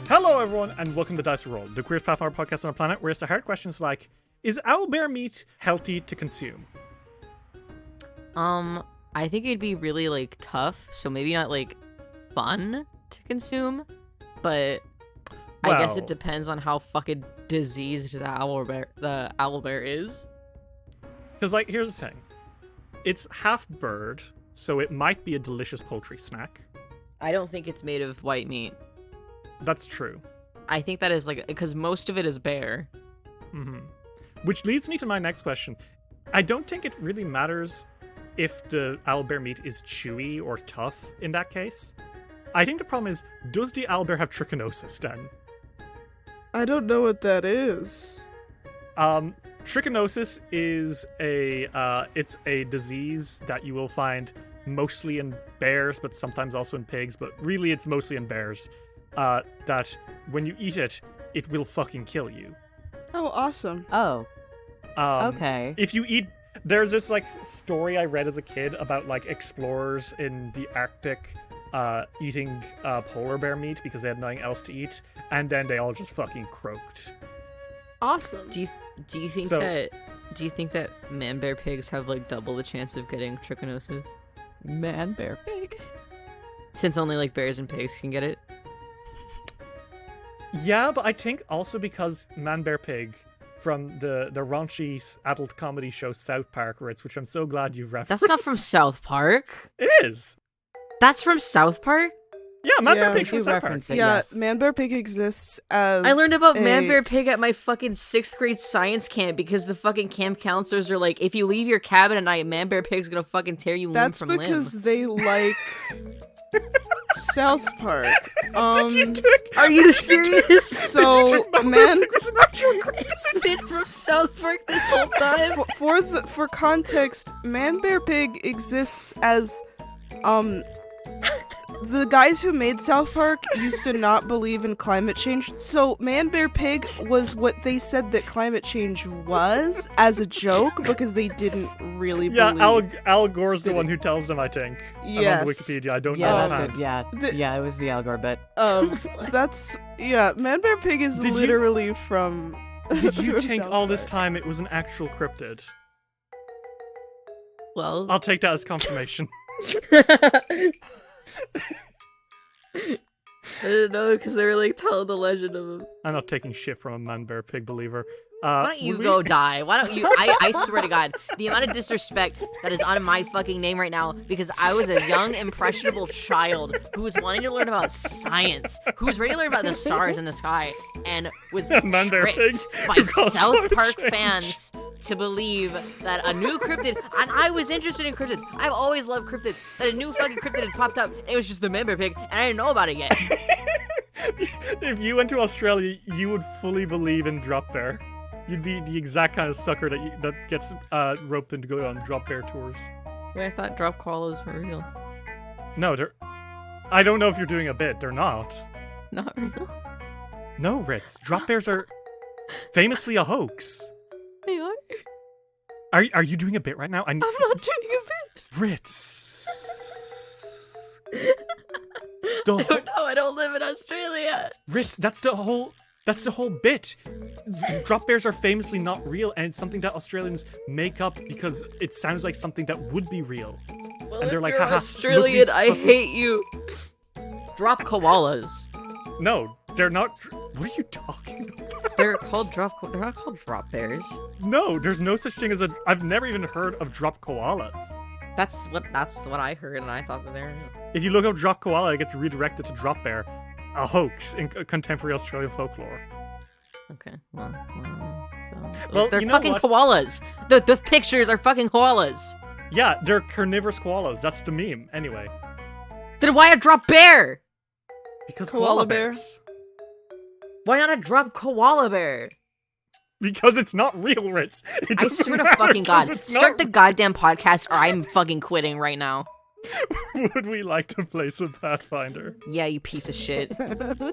Hello, everyone, and welcome to Dice Roll, the queerest Pathfinder podcast on our planet, where it's the hard questions like, is owlbear meat healthy to consume? I think it'd be really, tough, so maybe not, fun to consume, but I guess it depends on how fucking diseased the owlbear is. Because, here's the thing. It's half bird, so it might be a delicious poultry snack. I don't think it's made of white meat. That's true. I think that is, because most of it is bear. Mm-hmm. Which leads me to my next question. I don't think it really matters if the owlbear meat is chewy or tough in that case. I think the problem is, does the owlbear have trichinosis then? I don't know what that is. Trichinosis is it's a disease that you will find mostly in bears, but sometimes also in pigs, but really it's mostly in bears. That when you eat it, it will fucking kill you. Oh, awesome. Oh. Okay. If you eat... There's this, story I read as a kid about, explorers in the Arctic eating polar bear meat because they had nothing else to eat, and then they all just fucking croaked. Awesome. Do you think that man bear pigs have, double the chance of getting trichinosis? Man bear pig. Since only, bears and pigs can get it? Yeah, but I think also because Man Bear Pig from the raunchy adult comedy show South Park, which I'm so glad you've referenced. That's not from South Park. It is. That's from South Park? Yeah, Man Bear Pig's from South Park. It, yeah, yes. Man Bear Pig exists as I learned about Man Bear Pig at my fucking 6th grade science camp because the fucking camp counselors are like, if you leave your cabin at night, Man Bear Pig's gonna fucking tear you limb from limb. That's because they like South Park. Are you serious? So, Man... It's been from South Park this whole time? For context, Man Bear Pig exists as, the guys who made South Park used to not believe in climate change, so Man Bear Pig was what they said that climate change was as a joke because they didn't really believe. Yeah, Al Gore's the one who tells them, I think. Yes. I'm on Wikipedia, I don't know. Yeah, that's it. Yeah, it was the Al Gore bit. Man Bear Pig is literally from... Did you think South all this Park. time it was an actual cryptid? Well... I'll take that as confirmation. I didn't know because they were telling the legend of him. I'm not taking shit from a Man Bear Pig believer. Why don't you go die? Why don't you? I swear to God, the amount of disrespect that is on my fucking name right now because I was a young, impressionable child who was wanting to learn about science, who was ready to learn about the stars in the sky, and was tricked by South Park fans to believe that a new cryptid, and I was interested in cryptids. I've always loved cryptids. That a new fucking cryptid had popped up. And it was just the Man Bear Pig, and I didn't know about it yet. If you went to Australia, you would fully believe in drop bear. You'd be the exact kind of sucker that gets roped in to go on drop bear tours. Wait, I thought drop koalas were real. No, I don't know if you're doing a bit. They're not. Not real? No, Ritz. Drop bears are famously a hoax. They are? Are you doing a bit right now? I'm not doing a bit. Ritz. I don't know. I don't live in Australia. Ritz, that's the whole bit. Drop bears are famously not real, and it's something that Australians make up because it sounds like something that would be real. Well, and they're if like, you're haha, Australian, I hate you. Drop koalas. No, they're not. What are you talking about? They're not called drop bears. No, there's no such thing as a. I've never even heard of drop koalas. That's what I heard, and I thought that they were. If you look up drop koala, it gets redirected to drop bear, a hoax in contemporary Australian folklore. Okay, well, Well, they're you know fucking what? koalas. The pictures are fucking koalas. Yeah, they're carnivorous koalas. That's the meme. Anyway, Then why a drop bear? because Koala koala bear. bears. Why not a drop koala bear? Because it's not real, Ritz. It I doesn't swear to matter fucking 'cause God, it's start not the goddamn podcast or I'm fucking quitting right now. Would we like to play some Pathfinder? Yeah, you piece of shit.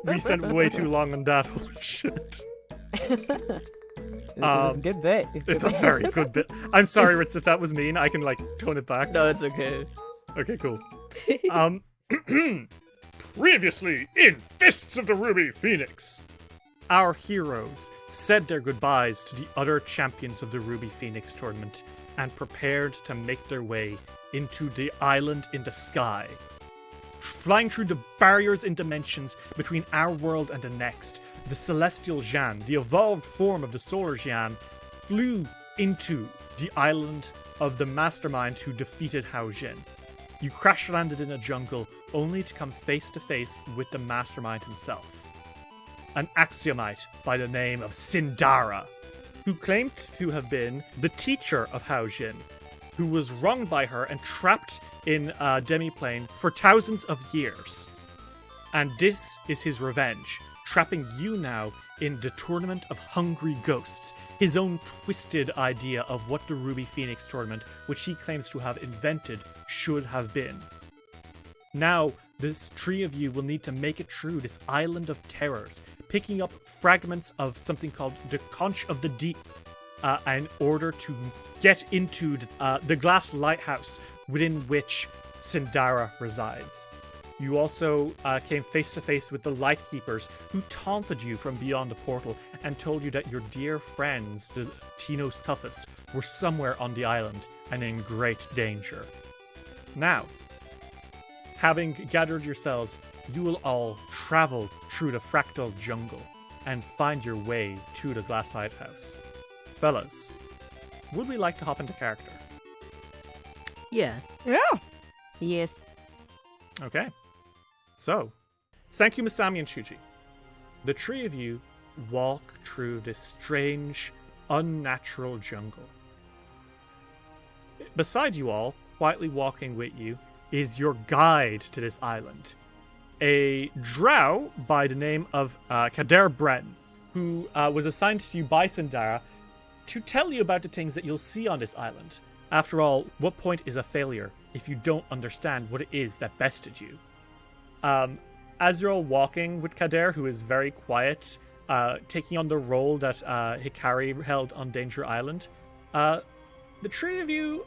We spent way too long on that. Holy shit. It was a good bit. It's a very good bit. I'm sorry, Ritz, if that was mean. I can, tone it back. No, it's okay. Okay, cool. Previously in Fists of the Ruby Phoenix. Our heroes said their goodbyes to the other champions of the Ruby Phoenix tournament and prepared to make their way into the island in the sky. Flying through the barriers in dimensions between our world and the next, the Celestial Jan, the evolved form of the Solar Jan, flew into the island of the mastermind who defeated Hao Jin. You crash landed in a jungle only to come face to face with the mastermind himself. An axiomite by the name of Syndara, who claimed to have been the teacher of Hao Jin, who was wronged by her and trapped in a demiplane for thousands of years. And this is his revenge, trapping you now in the Tournament of Hungry Ghosts, his own twisted idea of what the Ruby Phoenix tournament, which he claims to have invented, should have been. Now, this three of you will need to make it through this island of terrors, picking up fragments of something called the Conch of the Deep, in order to get into the glass lighthouse within which Syndara resides. You also came face to face with the Lightkeepers, who taunted you from beyond the portal and told you that your dear friends, the Tino's toughest, were somewhere on the island and in great danger. Now, having gathered yourselves, you will all travel through the fractal jungle and find your way to the glass lighthouse. Fellas, would we like to hop into character? Yeah. Yeah. Yes. Okay. So, thank you, Masami and Shuji. The three of you walk through this strange, unnatural jungle. Beside you all, quietly walking with you, is your guide to this island. A drow by the name of Kader Bren, who was assigned to you by Syndara to tell you about the things that you'll see on this island. After all, what point is a failure if you don't understand what it is that bested you? As you're all walking with Kader, who is very quiet, taking on the role that Hikari held on Danger Island, the three of you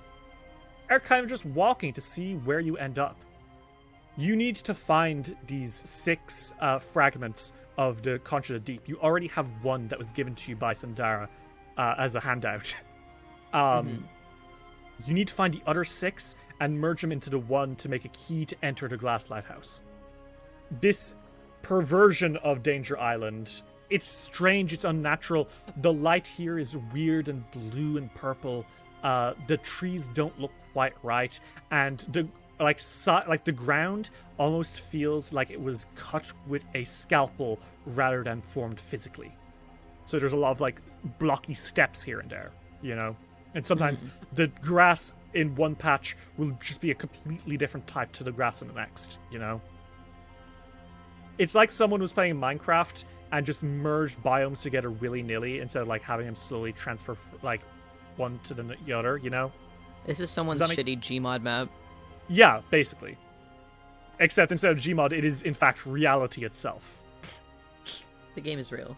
are kind of just walking to see where you end up. You need to find these 6 fragments of the Conch of the Deep. You already have one that was given to you by Syndara as a handout. You need to find the other 6 and merge them into the one to make a key to enter the Glass Lighthouse. This perversion of Danger Island, it's strange, it's unnatural. The light here is weird and blue and purple. The trees don't look quite right, and the the ground almost feels like it was cut with a scalpel rather than formed physically. So there's a lot of blocky steps here and there, you know? And sometimes the grass in one patch will just be a completely different type to the grass in the next, you know? It's like someone was playing Minecraft and just merged biomes together willy-nilly instead of having them slowly transfer one to the other, you know? This is someone's shitty Gmod map. Yeah, basically. Except instead of Gmod, it is in fact reality itself. The game is real.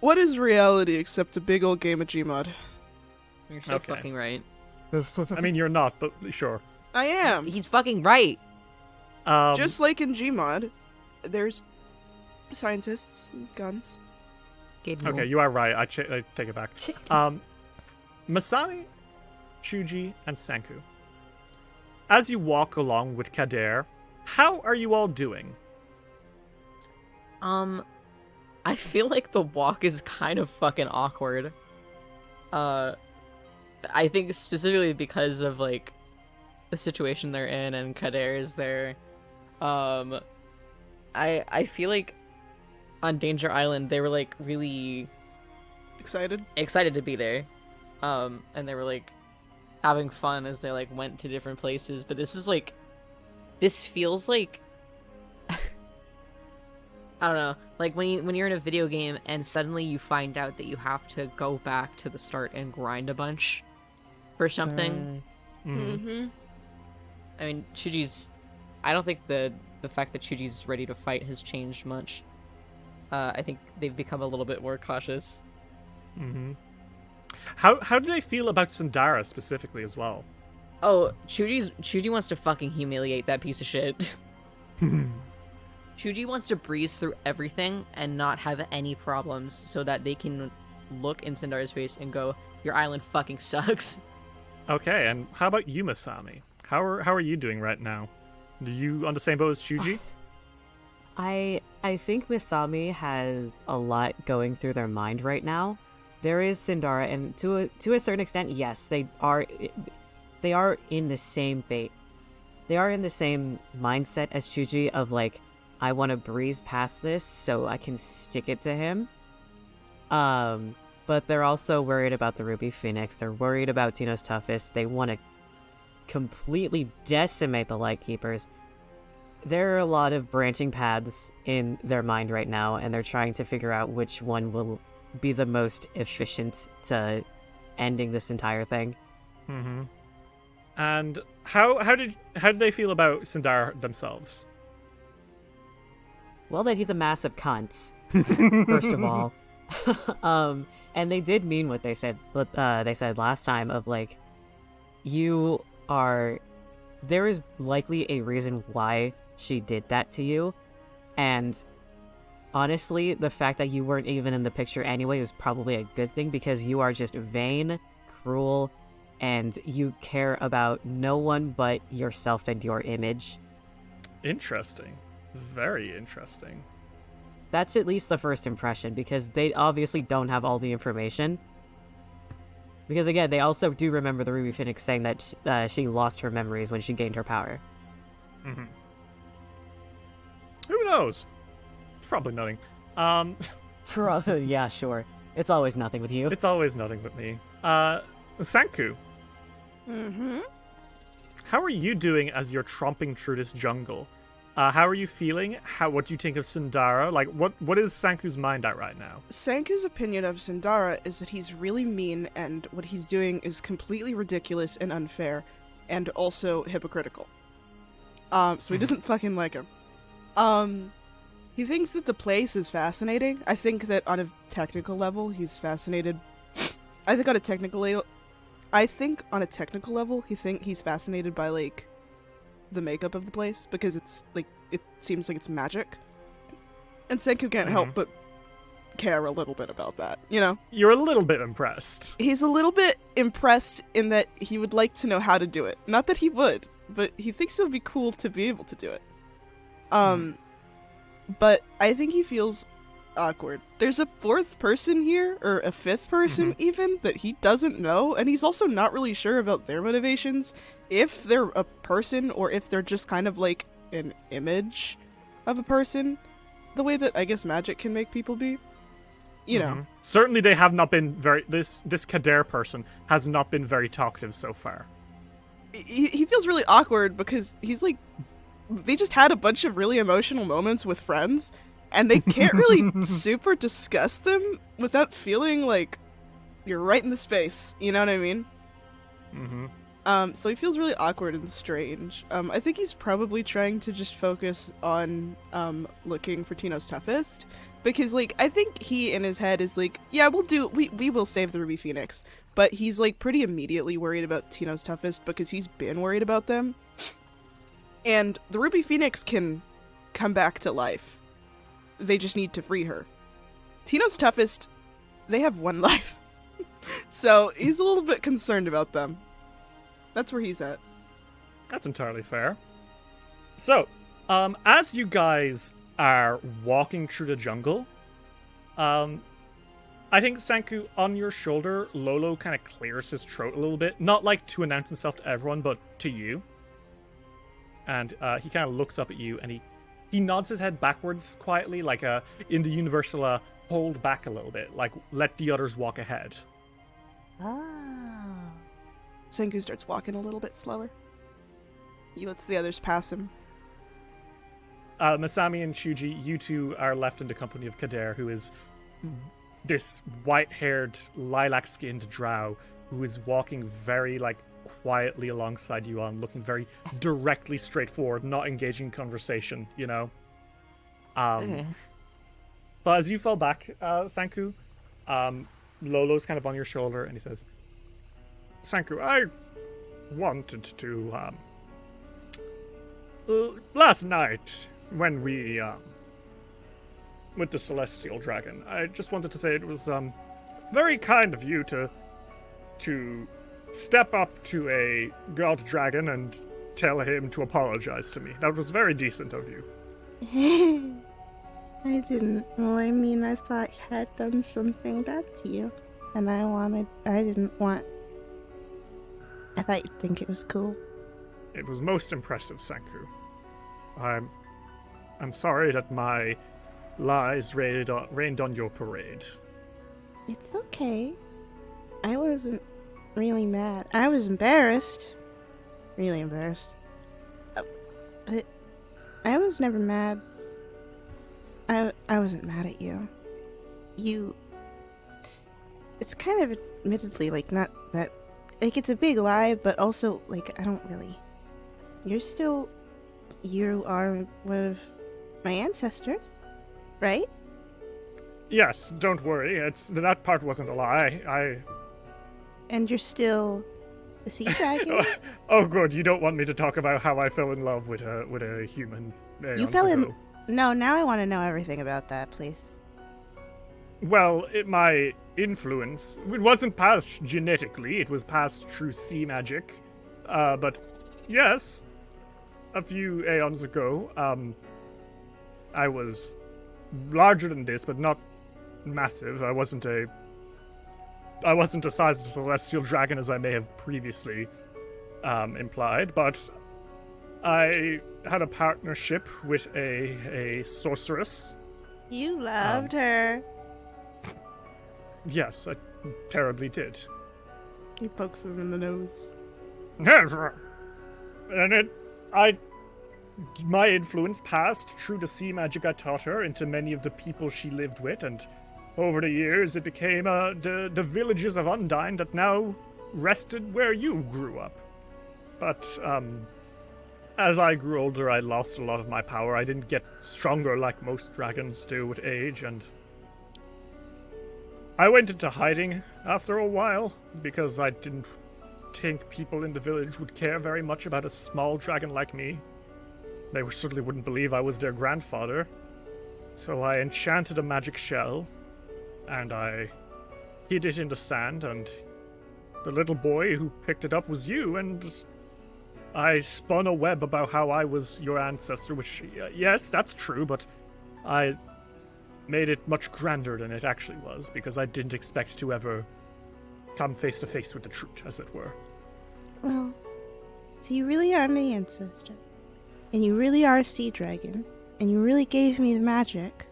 What is reality except a big old game of Gmod? You're so fucking right. I mean, you're not, but sure. I am. He's fucking right. Just like in Gmod, there's scientists and guns. Okay, you are right. I take it back. Masami, Shuji, and Senku. As you walk along with Kader, how are you all doing? I feel like the walk is kind of fucking awkward. I think specifically because of the situation they're in and Kader is there. I feel like on Danger Island they were really excited to be there. And they were having fun as they went to different places, but this is this feels like I don't know, when you're in a video game and suddenly you find out that you have to go back to the start and grind a bunch for something. I mean, I don't think the fact that Chuji's ready to fight has changed much. I think they've become a little bit more cautious. How do they feel about Syndara specifically as well? Oh, Chuji wants to fucking humiliate that piece of shit. Chuji wants to breeze through everything and not have any problems so that they can look in Syndara's face and go, your island fucking sucks. Okay, and how about you, Masami? How are you doing right now? Are you on the same boat as Chuji? I think Misami has a lot going through their mind right now. There is Syndara, and to a certain extent, yes, they are in the same bait. They are in the same mindset as Chuji of like, I want to breeze past this so I can stick it to him. But they're also worried about the Ruby Phoenix. They're worried about Tino's Toughest. They want to completely decimate the Lightkeepers. There are a lot of branching paths in their mind right now, and they're trying to figure out which one will be the most efficient to ending this entire thing. Mm-hmm. And how did they feel about Syndara themselves? Well, that he's a massive cunt, first of all. And they did mean what they said. They said last time of like, there is likely a reason why she did that to you, and honestly, the fact that you weren't even in the picture anyway is probably a good thing, because you are just vain, cruel, and you care about no one but yourself and your image. Interesting. Very interesting. That's at least the first impression, because they obviously don't have all the information. Because again, they also do remember the Ruby Phoenix saying that she lost her memories when she gained her power. Mm-hmm. Who knows? It's probably nothing. Yeah, sure. It's always nothing with you. It's always nothing with me. Sanku. Mm-hmm. How are you doing as you're tromping through this jungle? How are you feeling? What do you think of Syndara? Like, what is Sanku's mind at right now? Sanku's opinion of Syndara is that he's really mean, and what he's doing is completely ridiculous and unfair, and also hypocritical. So he doesn't fucking like him. He thinks that the place is fascinating. I think that on a technical level, he's fascinated. I think on a technical level, he's fascinated by, like, the makeup of the place, because it's, like, it seems like it's magic. And Senku can't help but care a little bit about that, you know? You're a little bit impressed. He's a little bit impressed in that he would like to know how to do it. Not that he would, but he thinks it would be cool to be able to do it. But I think he feels awkward. There's a fourth person here, or a fifth person even, that he doesn't know, and he's also not really sure about their motivations, if they're a person or if they're just kind of like an image of a person, the way that I guess magic can make people be. You know. Certainly they have not been this Kader person has not been very talkative so far. He feels really awkward because he's like, they just had a bunch of really emotional moments with friends, and they can't really super discuss them without feeling like you're right in the space. You know what I mean? So he feels really awkward and strange. I think he's probably trying to just focus on looking for Tino's Toughest, because like I think he in his head is like, yeah, we will save the Ruby Phoenix, but he's like pretty immediately worried about Tino's Toughest because he's been worried about them. And the Ruby Phoenix can come back to life. They just need to free her. Tino's Toughest, they have one life. So he's a little bit concerned about them. That's where he's at. That's entirely fair. So, as you guys are walking through the jungle, I think, Sanku, on your shoulder, Lolo kind of clears his throat a little bit. Not like to announce himself to everyone, but to you. And he kind of looks up at you, and he nods his head backwards quietly, like in the universal hold back a little bit, like let the others walk ahead. Senku starts walking a little bit slower. He lets the others pass him. Masami and Shuji, you two are left in the company of Kader, who is this white-haired, lilac-skinned drow who is walking very, like, quietly alongside you on, looking very directly straight forward, not engaging in conversation, you know? But as you fall back, Sanku, Lolo's kind of on your shoulder, and he says, Sanku, I wanted to, last night, when we, with the celestial dragon, I just wanted to say it was, very kind of you to step up to a god dragon and tell him to apologize to me. That was very decent of you. I didn't. Well, I mean, I thought he had done something bad to you. And I thought you'd think it was cool. It was most impressive, Senku. I'm sorry that my lies rained on your parade. It's okay. I wasn't really mad. I was embarrassed. Really embarrassed. But I was never mad. I wasn't mad at you. It's kind of admittedly, like, not that... Like, it's a big lie, but also, like, I don't really... You are one of my ancestors, right? Yes, don't worry. That part wasn't a lie. And you're still a sea dragon? Oh, good. You don't want me to talk about how I fell in love with a human. You fell in... No, now I want to know everything about that, please. Well, my influence, it wasn't passed genetically, it was passed through sea magic. But yes, a few aeons ago, I was larger than this, but not massive. I wasn't a size of celestial dragon as I may have previously implied, but I had a partnership with a sorceress. You loved her. Yes, I terribly did. He pokes him in the nose. And my influence passed through the sea magic I taught her into many of the people she lived with, and over the years it became the villages of Undyne that now rested where you grew up. But, as I grew older, I lost a lot of my power. I didn't get stronger like most dragons do with age, and I went into hiding after a while because I didn't think people in the village would care very much about a small dragon like me. They certainly wouldn't believe I was their grandfather. So I enchanted a magic shell, and I hid it in the sand, and the little boy who picked it up was you, and I spun a web about how I was your ancestor, which, yes, that's true, but I made it much grander than it actually was, because I didn't expect to ever come face to face with the truth, as it were. Well, so you really are my ancestor, and you really are a sea dragon, and you really gave me the magic.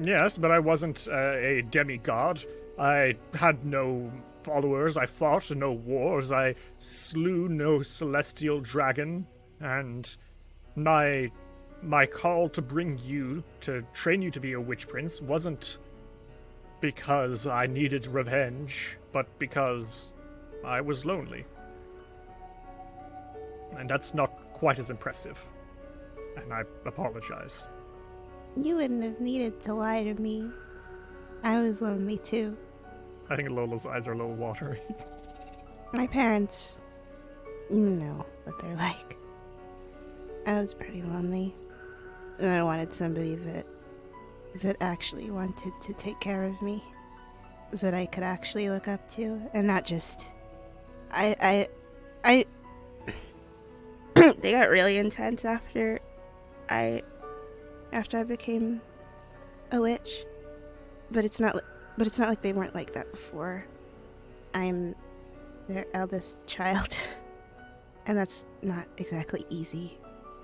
Yes, but I wasn't a demigod. I had no followers, I fought no wars, I slew no celestial dragon, and my call to bring you, to train you to be a witch prince, wasn't because I needed revenge, but because I was lonely. And that's not quite as impressive. And I apologize. You wouldn't have needed to lie to me. I was lonely too. I think Lola's eyes are a little watery. My parents, you know what they're like. I was pretty lonely. And I wanted somebody that actually wanted to take care of me. That I could actually look up to. And not just... I they got really intense after I became a witch. But it's not like they weren't like that before. I'm their eldest child. And that's not exactly easy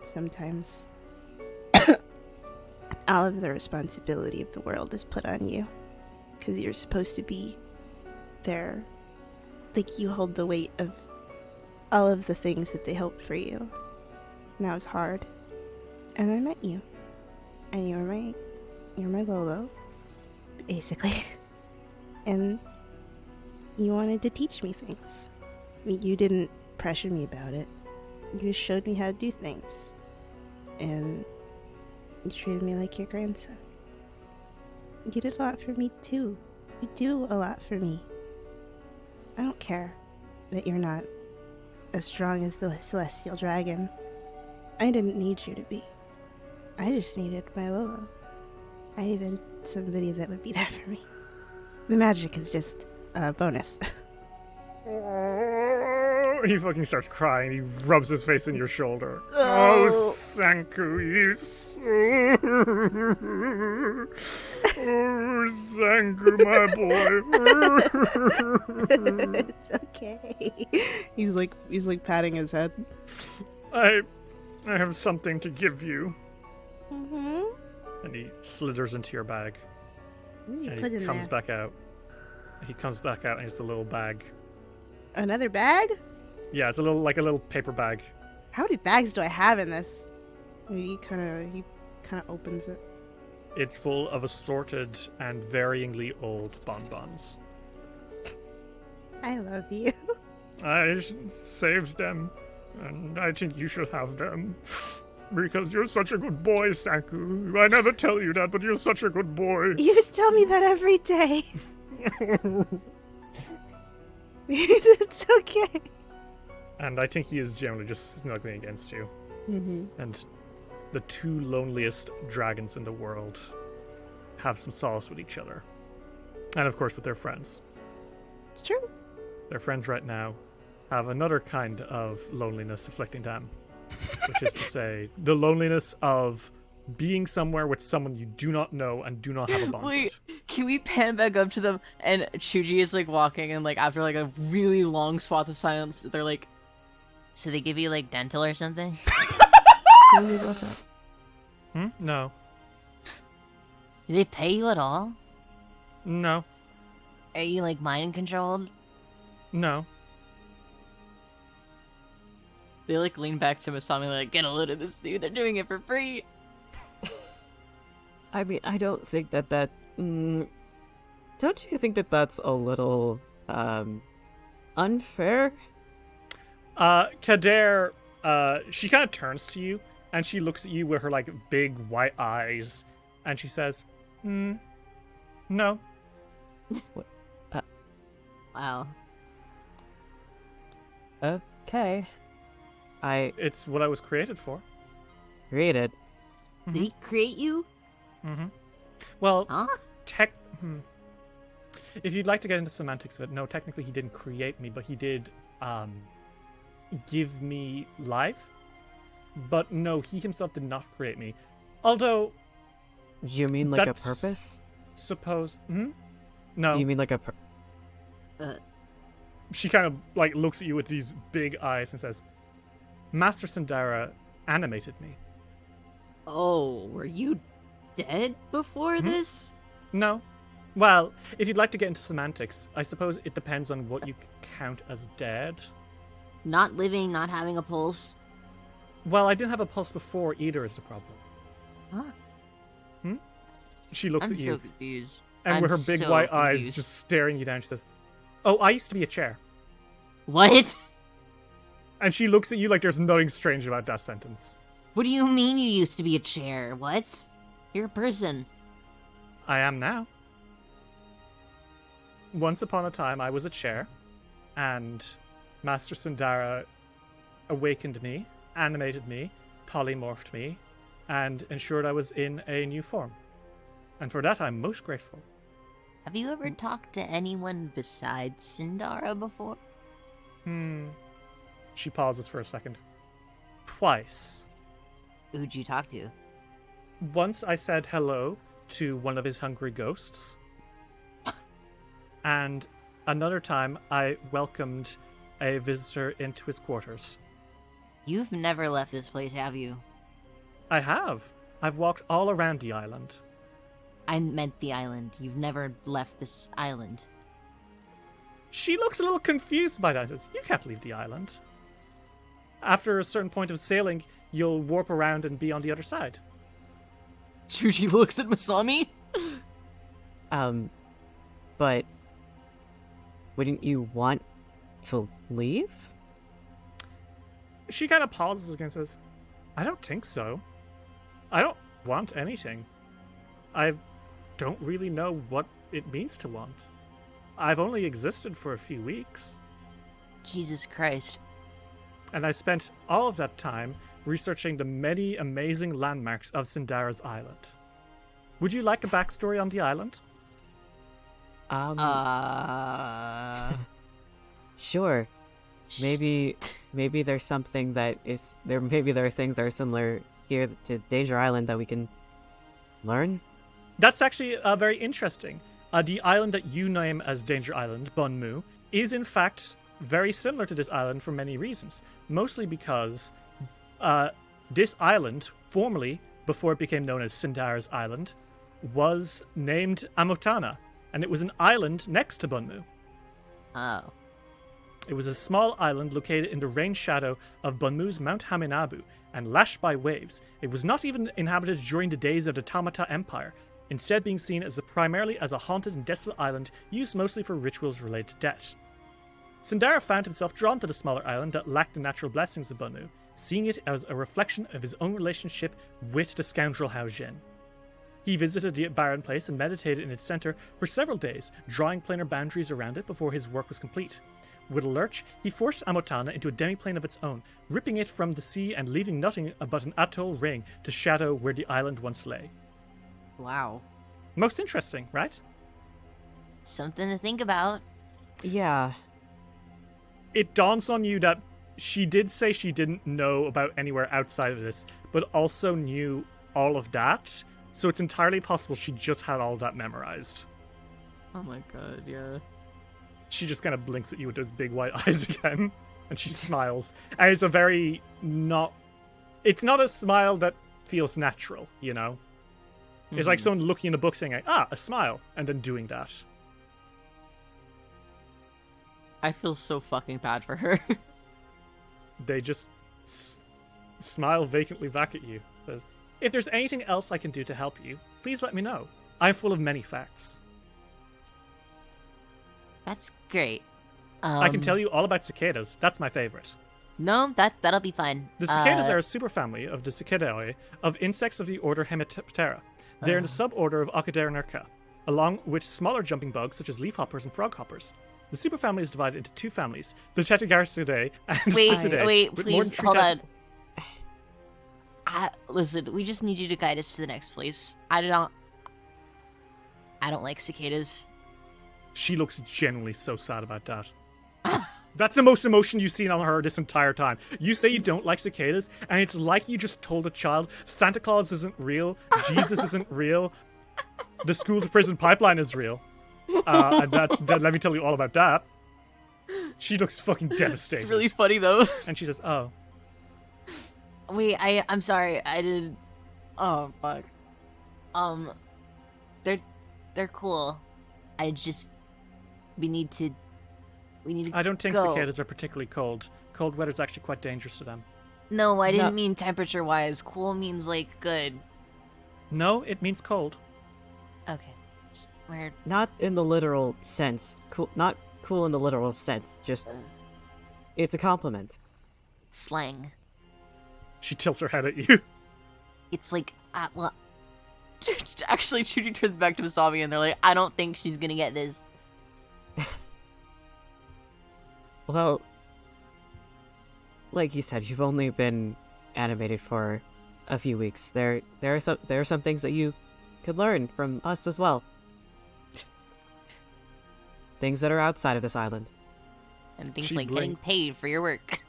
sometimes. All of the responsibility of the world is put on you. Because you're supposed to be there. Like, you hold the weight of all of the things that they hoped for you. And that was hard. And I met you. And you're my Lolo. Basically. And you wanted to teach me things. I mean, you didn't pressure me about it. You just showed me how to do things. And you treated me like your grandson. You did a lot for me too. You do a lot for me. I don't care that you're not as strong as the celestial dragon. I didn't need you to be. I just needed my Lolo. I needed somebody that would be there for me. The magic is just a bonus. He fucking starts crying. He rubs his face in your shoulder. Oh, Sanku, you oh, Sanku, my boy. It's okay. He's like patting his head. I have something to give you. Mm-hmm. And he slithers into your bag. What did you And put he in comes there? back out. He comes back out and it's a little bag. Another bag? Yeah, it's a little paper bag. How many bags do I have in this? He kind of opens it. It's full of assorted and varyingly old bonbons. I love you. I saved them, and I think you should have them. Because you're such a good boy, Sanku. I never tell you that, but you're such a good boy. You tell me that every day. It's okay. And I think he is generally just snuggling against you. Mm-hmm. And the two loneliest dragons in the world have some solace with each other. And of course with their friends. It's true. Their friends right now have another kind of loneliness afflicting them. Which is to say, the loneliness of being somewhere with someone you do not know and do not have a bond Wait, with. can we pan back up to them? And Chuji is like walking, and like after like a really long swath of silence, they're like, "So they give you like dental or something?" No. Do they pay you at all? No. Are you like mind controlled? No. They like lean back to Masami like, "Get a load of this dude. They're doing it for free." I mean, I don't think that don't you think that that's a little unfair? Kader, she kind of turns to you and she looks at you with her like big white eyes and she says, no. Wow. Okay. I It's what I was created for. created. Did he create you? Well, Huh? if you'd like to get into semantics of it, no, technically he didn't create me, but he did give me life. But no, he himself did not create me. Although, You mean like a That's- purpose? suppose... No. You mean like a She kind of like looks at you with these big eyes and says, Master Syndara animated me. Oh, were you dead before this? No. Well, if you'd like to get into semantics, I suppose it depends on what you count as dead. Not living, not having a pulse. Well, I didn't have a pulse before either is the problem. Huh? She looks I'm at so you, confused. and I'm with her big so white eyes confused. just staring you down, she says, oh, I used to be a chair. What? And she looks at you like there's nothing strange about that sentence. What do you mean you used to be a chair? What? You're a person. I am now. Once upon a time, I was a chair, and Master Syndara awakened me, animated me, polymorphed me, and ensured I was in a new form. And for that, I'm most grateful. Have you ever talked to anyone besides Syndara before? She pauses for a second. Twice. Who'd you talk to? Once I said hello to one of his hungry ghosts. And another time I welcomed a visitor into his quarters. You've never left this place, have you? I have. I've walked all around the island. I meant the island. You've never left this island. She looks a little confused by that. Says, you can't leave the island. After a certain point of sailing, you'll warp around and be on the other side. Chuji looks at Masami. But wouldn't you want to leave? She kind of pauses again and says, I don't think so. I don't want anything. I don't really know what it means to want. I've only existed for a few weeks. Jesus Christ. and I spent all of that time researching the many amazing landmarks of Syndara's island. Would you like a backstory on the island? Sure. Maybe there's something that is there. Maybe there are things that are similar here to Danger Island that we can learn. That's actually very interesting. The island that you name as Danger Island, Bunmu, is in fact very similar to this island for many reasons. Mostly because this island, formerly, before it became known as Syndara's Island, was named Amotana, and it was an island next to Bunmu. Oh. It was a small island located in the rain shadow of Bunmu's Mount Haminabu and lashed by waves. It was not even inhabited during the days of the Tamata Empire, instead being seen as primarily as a haunted and desolate island used mostly for rituals related to death. Syndara found himself drawn to the smaller island that lacked the natural blessings of Bunmu, seeing it as a reflection of his own relationship with the scoundrel Hao Jin. He visited the barren place and meditated in its center for several days, drawing planar boundaries around it before his work was complete. With a lurch, he forced Amotana into a demiplane of its own, ripping it from the sea and leaving nothing but an atoll ring to shadow where the island once lay. Wow. Most interesting, right? Something to think about. Yeah. It dawns on you that she did say she didn't know about anywhere outside of this, but also knew all of that, so it's entirely possible she just had all of that memorized. Oh my god, yeah. She just kind of blinks at you with those big white eyes again, and she smiles. And it's a very it's not a smile that feels natural, you know? It's like someone looking in a book saying, a smile, and then doing that. I feel so fucking bad for her. They just smile vacantly back at you. Says, if there's anything else I can do to help you, please let me know. I'm full of many facts. That's great. I can tell you all about cicadas. That's my favorite. No, that'll be fine. The cicadas are a superfamily of the Cicadeae of insects of the order Hemiptera. They're in the suborder of Ochidernerca, along with smaller jumping bugs such as leafhoppers and froghoppers. The superfamily is divided into two families, the Tetragarcidae and the Cicidae. Wait, with more than please, three hold on. Listen, we just need you to guide us to the next place. I don't like cicadas. She looks genuinely so sad about that. That's the most emotion you've seen on her this entire time. You say you don't like cicadas, and it's like you just told a child Santa Claus isn't real, Jesus isn't real, the school to prison pipeline is real. And that, let me tell you all about that. She looks fucking devastated. It's really funny though. And she says, oh. Wait, I'm sorry. I did. Oh fuck. They're cool. We need to I don't think go. cicadas are particularly cold. Cold weather's actually quite dangerous to them. No, I didn't mean temperature-wise. Cool means, like, good. No, it means cold. Okay. Just weird. Not in the literal sense. Cool. Not cool in the literal sense. Just it's a compliment. Slang. She tilts her head at you. It's like, well... Actually, Chuji turns back to Masami and they're like, I don't think she's gonna get this. Well, like you said, you've only been animated for a few weeks. There are some things that you could learn from us as well. Things that are outside of this island. And things She like getting blinks. paid for your work.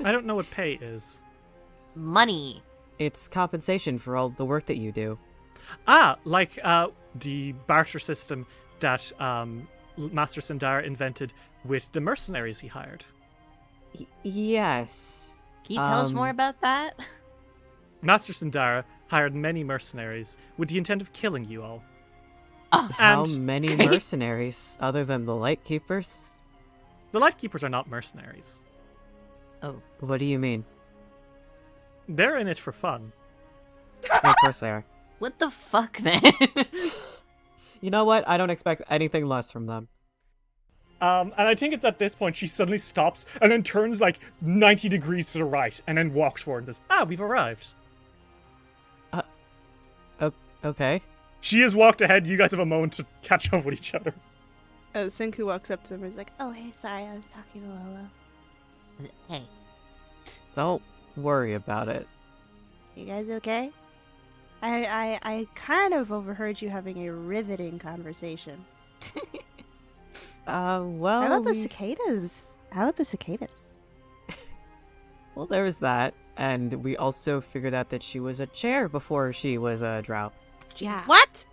I don't know what pay is. Money. It's compensation for all the work that you do. Like the barter system that Master Syndara invented with the mercenaries he hired. Yes. Can you tell us more about that? Master Syndara hired many mercenaries with the intent of killing you all. How And many great. mercenaries other than the Lightkeepers? the Lightkeepers are not mercenaries. Oh. What do you mean? They're in it for fun. Of course they are. What the fuck, man? You know what? I don't expect anything less from them. And I think it's at this point she suddenly stops and then turns like 90 degrees to the right and then walks forward and says, we've arrived. Okay. She has walked ahead. You guys have a moment to catch up with each other. Senku walks up to them and is like, oh, hey, sorry, I was talking to Lolo. Hey. Don't worry about it. You guys okay? I kind of overheard you having a riveting conversation. Well, How about the cicadas? Well, there was that, and we also figured out that she was a chair before she was a drow. Yeah. What?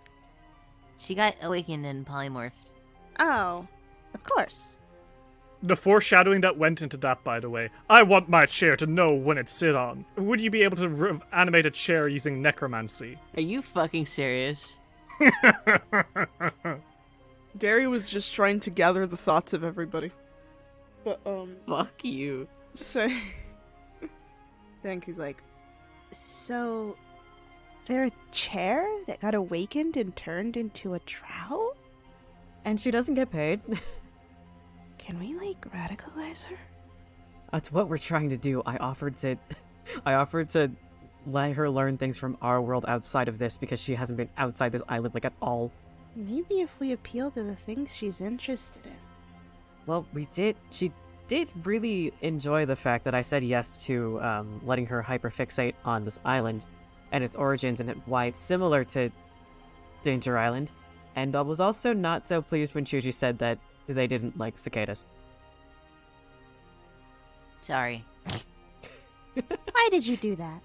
She got awakened and polymorphed. Oh, of course. The foreshadowing that went into that, by the way. I want my chair to know when it's sit on. Would you be able to animate a chair using necromancy? Are you fucking serious? Derry was just trying to gather the thoughts of everybody. But, Fuck you. so... Thank like, So, they're a chair that got awakened and turned into a drow? And she doesn't get paid. Can we, radicalize her? That's what we're trying to do. I offered to let her learn things from our world outside of this because she hasn't been outside this island, at all. Maybe if we appeal to the things she's interested in. Well, she did really enjoy the fact that I said yes to letting her hyperfixate on this island and its origins and why it's similar to Danger Island. And I was also not so pleased when Chuji said that they didn't like cicadas. Sorry. Why did you do that?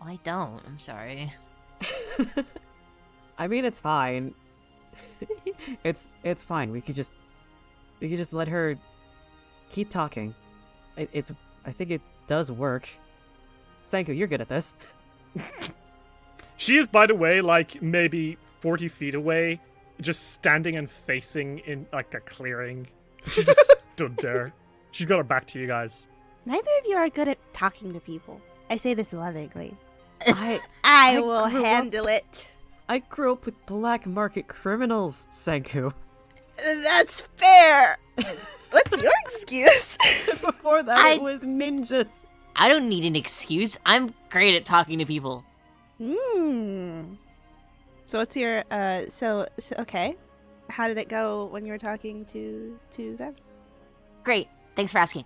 I don't. I'm sorry. I mean, it's fine. It's fine. We could just let her keep talking. I think it does work. Senku, you're good at this. She is, by the way, maybe 40 feet away, just standing and facing in, a clearing. She just stood there. She's got her back to you guys. Neither of you are good at talking to people. I say this lovingly. I will handle it. I grew up with black market criminals, Senku. That's fair. What's your excuse? Before that, it was ninjas. I don't need an excuse. I'm great at talking to people. So what's your so okay. How did it go when you were talking to them? Great. Thanks for asking.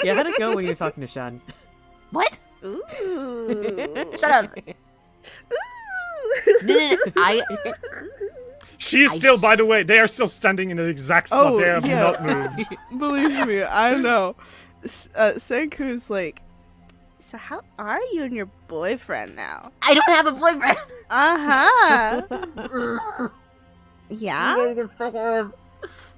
Yeah, how'd it go when you were talking to Shan? What? Ooh. Shut up. No. She is still, by the way, they are still standing in the exact spot. They have yeah. not moved. believe me, I know. Senku's like, So how are you and your boyfriend now? I don't have a boyfriend. Uh-huh. Yeah?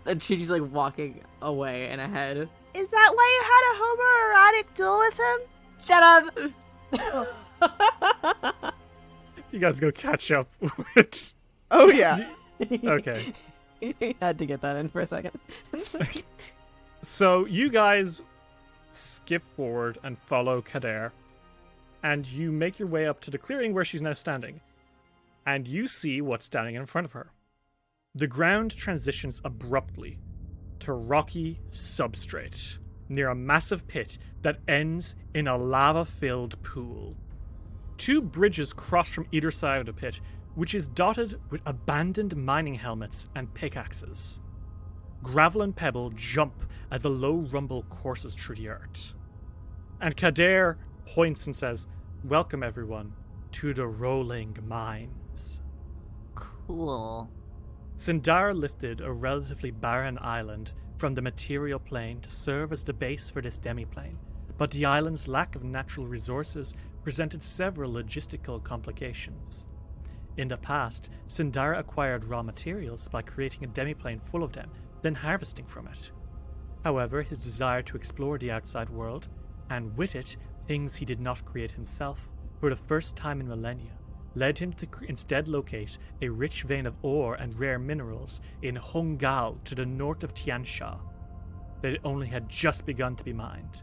And Chuji's walking away and ahead. Is that why you had a homoerotic duel with him? Shut up. You guys go catch up with... oh yeah. Okay. He had to get that in for a second. So you guys skip forward and follow Kader, and you make your way up to the clearing where she's now standing, and you see what's standing in front of her. The ground transitions abruptly to rocky substrate near a massive pit that ends in a lava-filled pool. Two bridges cross from either side of the pit, which is dotted with abandoned mining helmets and pickaxes. Gravel and pebble jump as a low rumble courses through the earth. And Kader points and says, "Welcome everyone to the rolling mines." Cool. Syndara lifted a relatively barren island from the material plane to serve as the base for this demiplane, but the island's lack of natural resources presented several logistical complications. In the past, Syndara acquired raw materials by creating a demiplane full of them, then harvesting from it. However, his desire to explore the outside world, and with it, things he did not create himself, for the first time in millennia, led him to instead locate a rich vein of ore and rare minerals in Hongal to the north of Tiansha that only had just begun to be mined.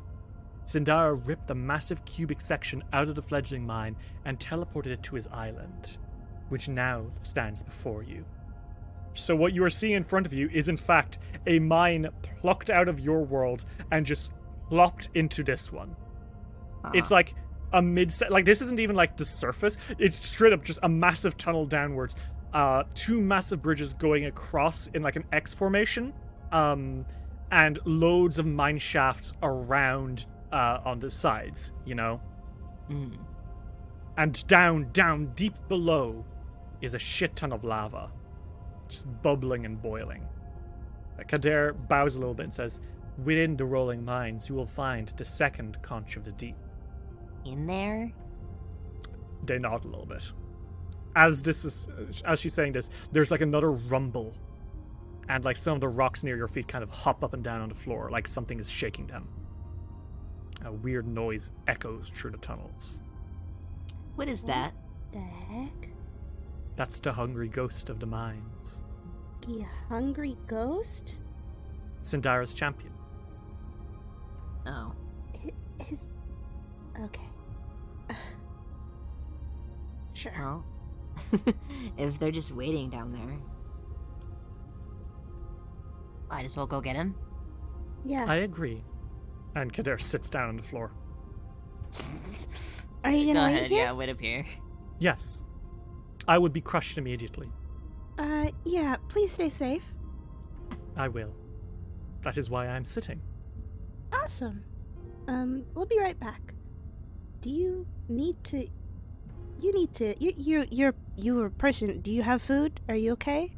Syndara ripped a massive cubic section out of the fledgling mine and teleported it to his island, which now stands before you. So what you are seeing in front of you is in fact a mine plucked out of your world and just plopped into this one. It's like a this isn't even the surface. It's straight up just a massive tunnel downwards. Two massive bridges going across in an X formation. and loads of mine shafts around on the sides, you know? Mm. And down, deep below is a shit ton of lava. Just bubbling and boiling. Kader bows a little bit and says, "Within the rolling mines, you will find the second Conch of the Deep." In there? They nod a little bit. As she's saying this, there's like another rumble. And like some of the rocks near your feet kind of hop up and down on the floor, like something is shaking them. A weird noise echoes through the tunnels. What is that? The heck? That's the hungry ghost of the mines. You hungry ghost? Syndara's champion. Oh. His... Okay. Sure. Well, if they're just waiting down there, might as well go get him. Yeah. I agree. And Kader sits down on the floor. Are you Go gonna wait ahead, here? yeah, wait up here. Yes. I would be crushed immediately. Yeah, please stay safe. I will. That is why I'm sitting. Awesome. We'll be right back. Do you need to... You're a person. Do you have food? Are you okay?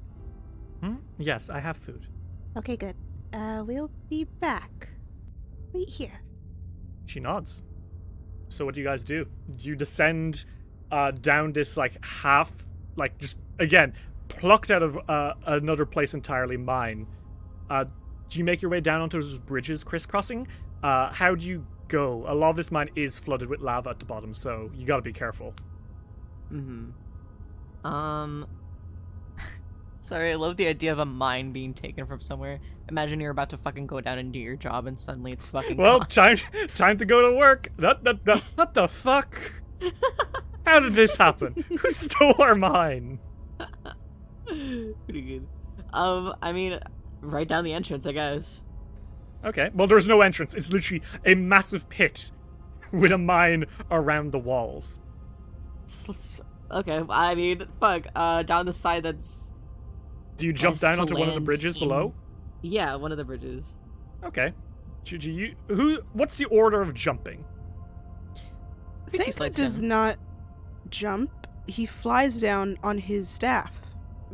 Yes, I have food. Okay, good. We'll be back. Wait here. She nods. So what do you guys do? Do you descend down this like half, like just again plucked out of another place entirely mine? Do you make your way down onto those bridges crisscrossing? How do you go? A lot of this mine is flooded with lava at the bottom, so you gotta be careful. Sorry, I love the idea of a mine being taken from somewhere. Imagine you're about to fucking go down and do your job, and suddenly it's fucking Well, gone. time to go to work. What the fuck? How did this happen? Who stole our mine? Pretty good. I mean, right down the entrance, I guess. Okay, well, there's no entrance. It's literally a massive pit with a mine around the walls. Okay, I mean, fuck. Down the side that's... Do you jump Best down to onto one of the land bridges in- below? Yeah, one of the bridges. Okay. Gigi, what's the order of jumping? Vicky Senku slides does him. not jump. He flies down on his staff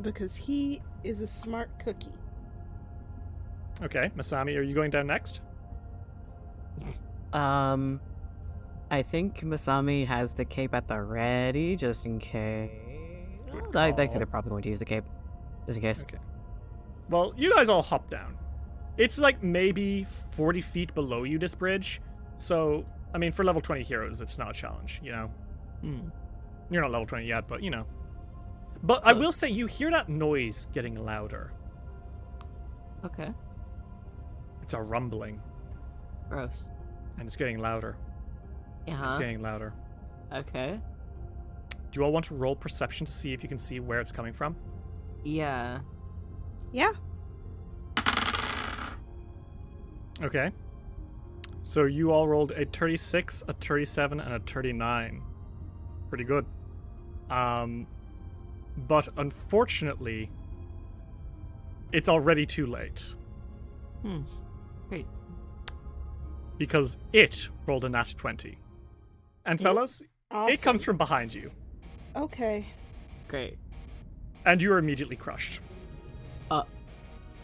because he is a smart cookie. Okay, Masami, are you going down next? I think Masami has the cape at the ready, just in case. I think they're probably going to use the cape, just in case. Okay. Well, you guys all hop down. It's like maybe 40 feet below you, this bridge. So, I mean, for level 20 heroes, it's not a challenge, you know? You're not level 20 yet, but, you know. But I will say, you hear that noise getting louder. Okay. It's a rumbling, Gross. and it's getting louder. It's Uh-huh. getting louder. Okay. Do you all want to roll perception to see if you can see where it's coming from? Yeah. Yeah. Okay. So you all rolled a 36, a 37, and a 39. Pretty good. But unfortunately, it's already too late. Great. Because it rolled a nat 20. And fellas, it comes from behind you. Okay. Great. And you are immediately crushed. Uh.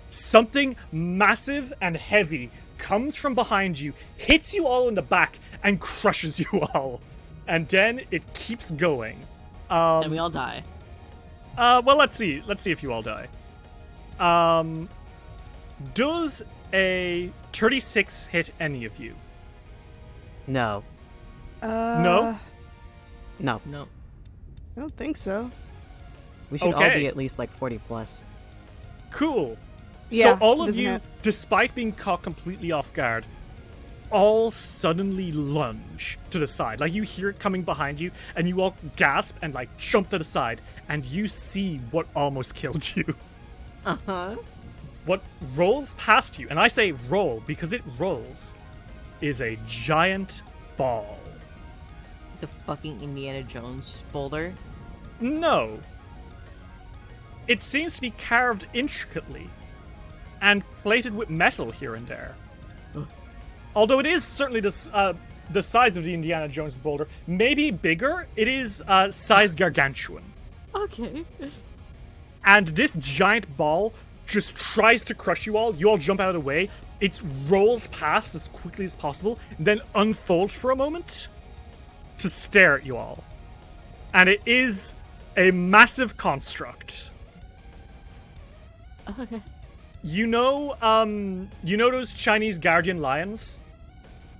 Something massive and heavy comes from behind you, hits you all in the back, and crushes you all. And then it keeps going. And we all die. Well, let's see. Let's see if you all die. Does a 36 hit any of you? No. No? No. No. I don't think so. We should all Okay. be at least like 40 plus. Cool. Yeah, So all of doesn't you, it? despite being caught completely off guard, all suddenly lunge to the side. Like you hear it coming behind you, and you all gasp and like jump to the side, and you see what almost killed you. Uh-huh. What rolls past you, and I say roll because it rolls, is a giant ball. Is it the fucking Indiana Jones boulder? No. It seems to be carved intricately. and plated with metal here and there. Although it is certainly the size of the Indiana Jones boulder, maybe bigger, it is size gargantuan. Okay. And this giant ball just tries to crush you all. You all jump out of the way. It rolls past as quickly as possible, then unfolds for a moment to stare at you all. And it is a massive construct. Okay. You know those Chinese guardian lions?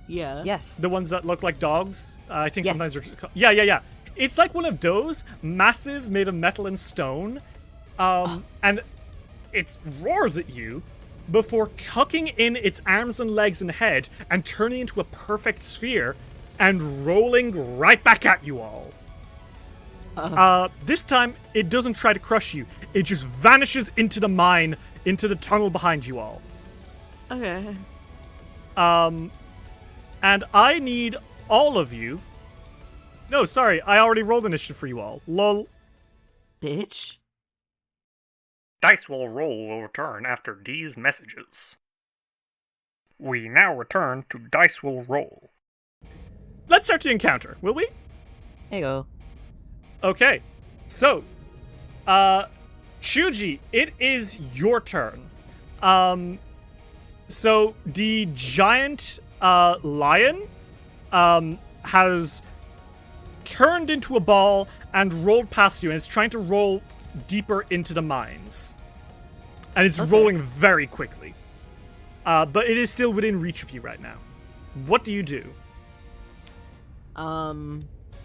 Yeah. Yes. The ones that look like dogs? I think Yes. sometimes they're just... Yeah. It's like one of those, massive, made of metal and stone. And it roars at you before tucking in its arms and legs and head and turning into a perfect sphere and rolling right back at you all. This time, it doesn't try to crush you. It just vanishes into the mine, into the tunnel behind you all. Okay. And I need all of you... No, sorry, I already rolled initiative for you all. Lol. Bitch. Dice will return after these messages. We now return to Dice will roll. Let's start the encounter, will we? There you go. Okay, so, Chuji, it is your turn. So the giant lion has turned into a ball and rolled past you, and it's trying to roll deeper into the mines. And it's rolling very quickly. But it is still within reach of you right now. What do you do?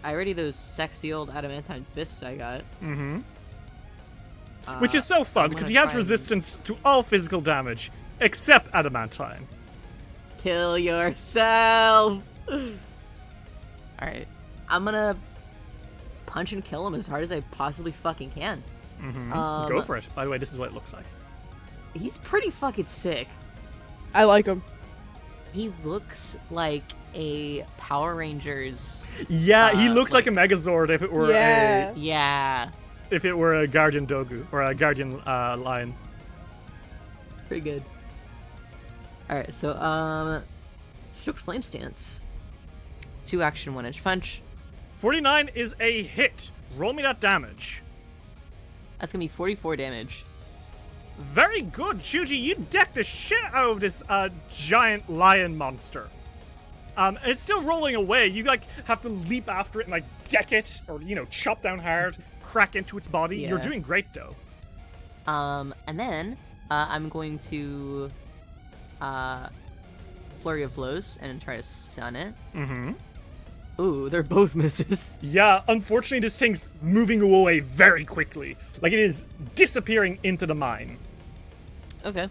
I already those sexy old adamantine fists I got. Mm-hmm. Which is so fun, because he has resistance to all physical damage, except adamantine. Kill yourself! Alright. I'm gonna punch and kill him as hard as I possibly fucking can. Mm-hmm. Go for it. By the way, this is what it looks like. He's pretty fucking sick. I like him. He looks like a Power Rangers. Yeah, he looks like a Megazord if it were Yeah. if it were a Guardian Dogu or a Guardian Lion. Pretty good. Alright, so, Stoked Flame Stance. 2 action, 1 inch punch. 49 is a hit. Roll me that damage. That's gonna be 44 damage. Very good, Chuji. You decked the shit out of this giant lion monster. It's still rolling away. You have to leap after it and deck it, or chop down hard, crack into its body. Yeah. You're doing great though. And then I'm going to Flurry of Blows and try to stun it. Mm-hmm. Ooh, they're both misses. Yeah, unfortunately, this thing's moving away very quickly. It is disappearing into the mine. Okay.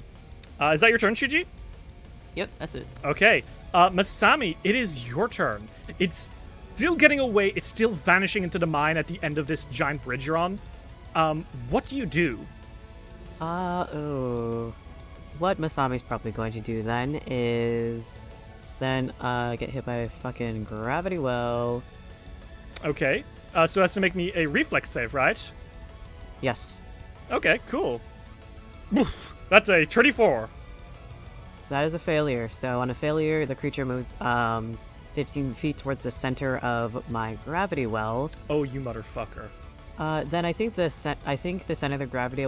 Is that your turn, Shiji? Yep, that's it. Okay. Masami, it is your turn. It's still getting away. It's still vanishing into the mine at the end of this giant bridge you're on. What do you do? What Masami's probably going to do then is then get hit by a fucking gravity well. Okay. So that's to make me a reflex save, right? Yes. Okay, cool. That's a 34. That is a failure. So on a failure, the creature moves 15 feet towards the center of my gravity well. Oh, you motherfucker. Then I think the center of the gravity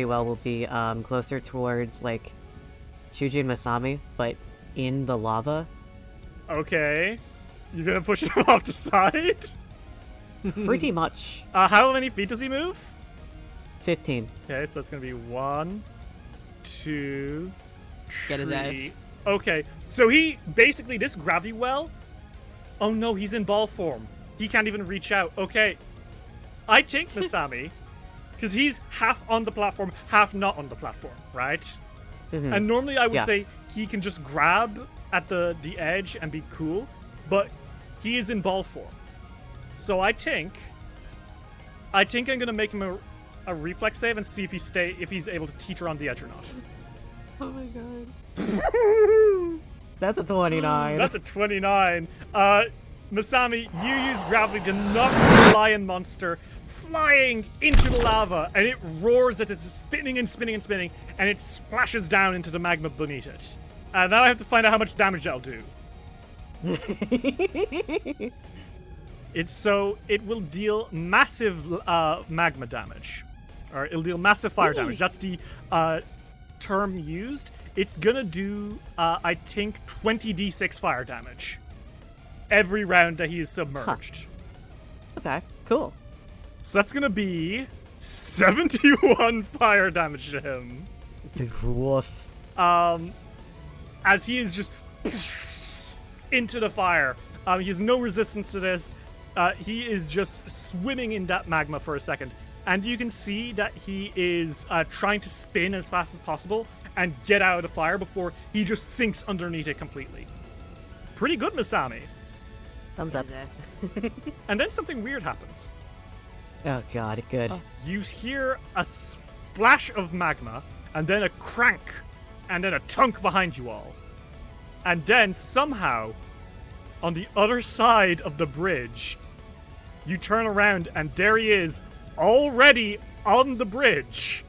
well will be closer towards Chuji and Masami, but in the lava. Okay. You're gonna push him off the side? Pretty much. How many feet does he move? 15. Okay, so it's gonna be 1, 2, Get his 3. ass. Okay, so he basically, this gravity well. Oh no, he's in ball form. He can't even reach out. Okay, I think Masami, because he's half on the platform, half not on the platform, right? Mm-hmm. And normally I would Yeah. say he can just grab at the edge and be cool, but he is in ball form. So I think I'm gonna make him a reflex save and see if he's able to teeter on the edge or not. Oh my god. That's a 29. That's a 29. Masami, you use gravity to knock the lion monster flying into the lava, and it roars as it's spinning and spinning and spinning, and it splashes down into the magma beneath it. And now I have to find out how much damage that'll do. It will deal massive magma damage. Or it'll deal massive fire damage. That's the term used. It's gonna do, I think, 20d6 fire damage every round that he is submerged. Okay, cool. So that's gonna be 71 fire damage to him. Woof. As he is just into the fire. He has no resistance to this. He is just swimming in that magma for a second. And you can see that he is trying to spin as fast as possible and get out of the fire before he just sinks underneath it completely. Pretty good, Masami. Thumbs up. And then something weird happens. Oh god, good. You hear a splash of magma, and then a crank, and then a tunk behind you all. And then somehow, on the other side of the bridge, you turn around and there he is, already on the bridge.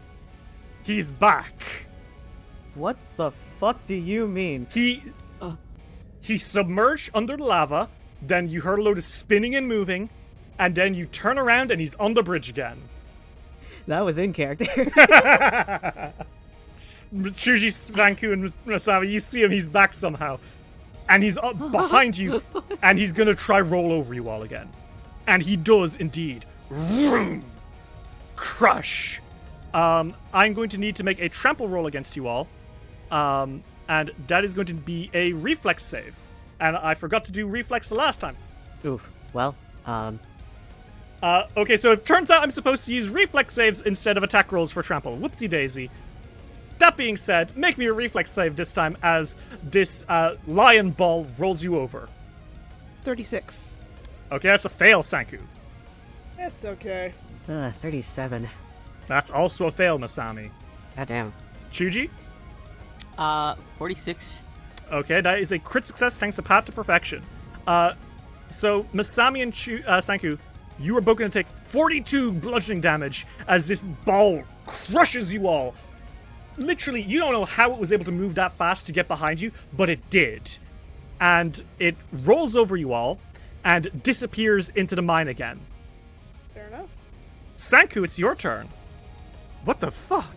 He's back. What the fuck do you mean? He's submerged under the lava, then you heard a load of spinning and moving, and then you turn around and he's on the bridge again. That was in character. Chuji, Sanku, and Masami, you see him, he's back somehow. And he's up behind you, and he's gonna try roll over you all again. And he does indeed. Vroom! Crush! I'm going to need to make a trample roll against you all. And that is going to be a reflex save. And I forgot to do reflex the last time. Oof. Well, okay, so it turns out I'm supposed to use reflex saves instead of attack rolls for trample. Whoopsie daisy. That being said, make me a reflex save this time as this lion ball rolls you over. 36. Okay, that's a fail, Sanku. That's okay. 37. That's also a fail, Masami. Goddamn. Chuji? 46. Okay, that is a crit success thanks to Path to Perfection. So Masami and Sanku, you are both going to take 42 bludgeoning damage as this ball crushes you all. Literally, you don't know how it was able to move that fast to get behind you, but it did. And it rolls over you all and disappears into the mine again. Fair enough. Sanku, it's your turn. What the fuck?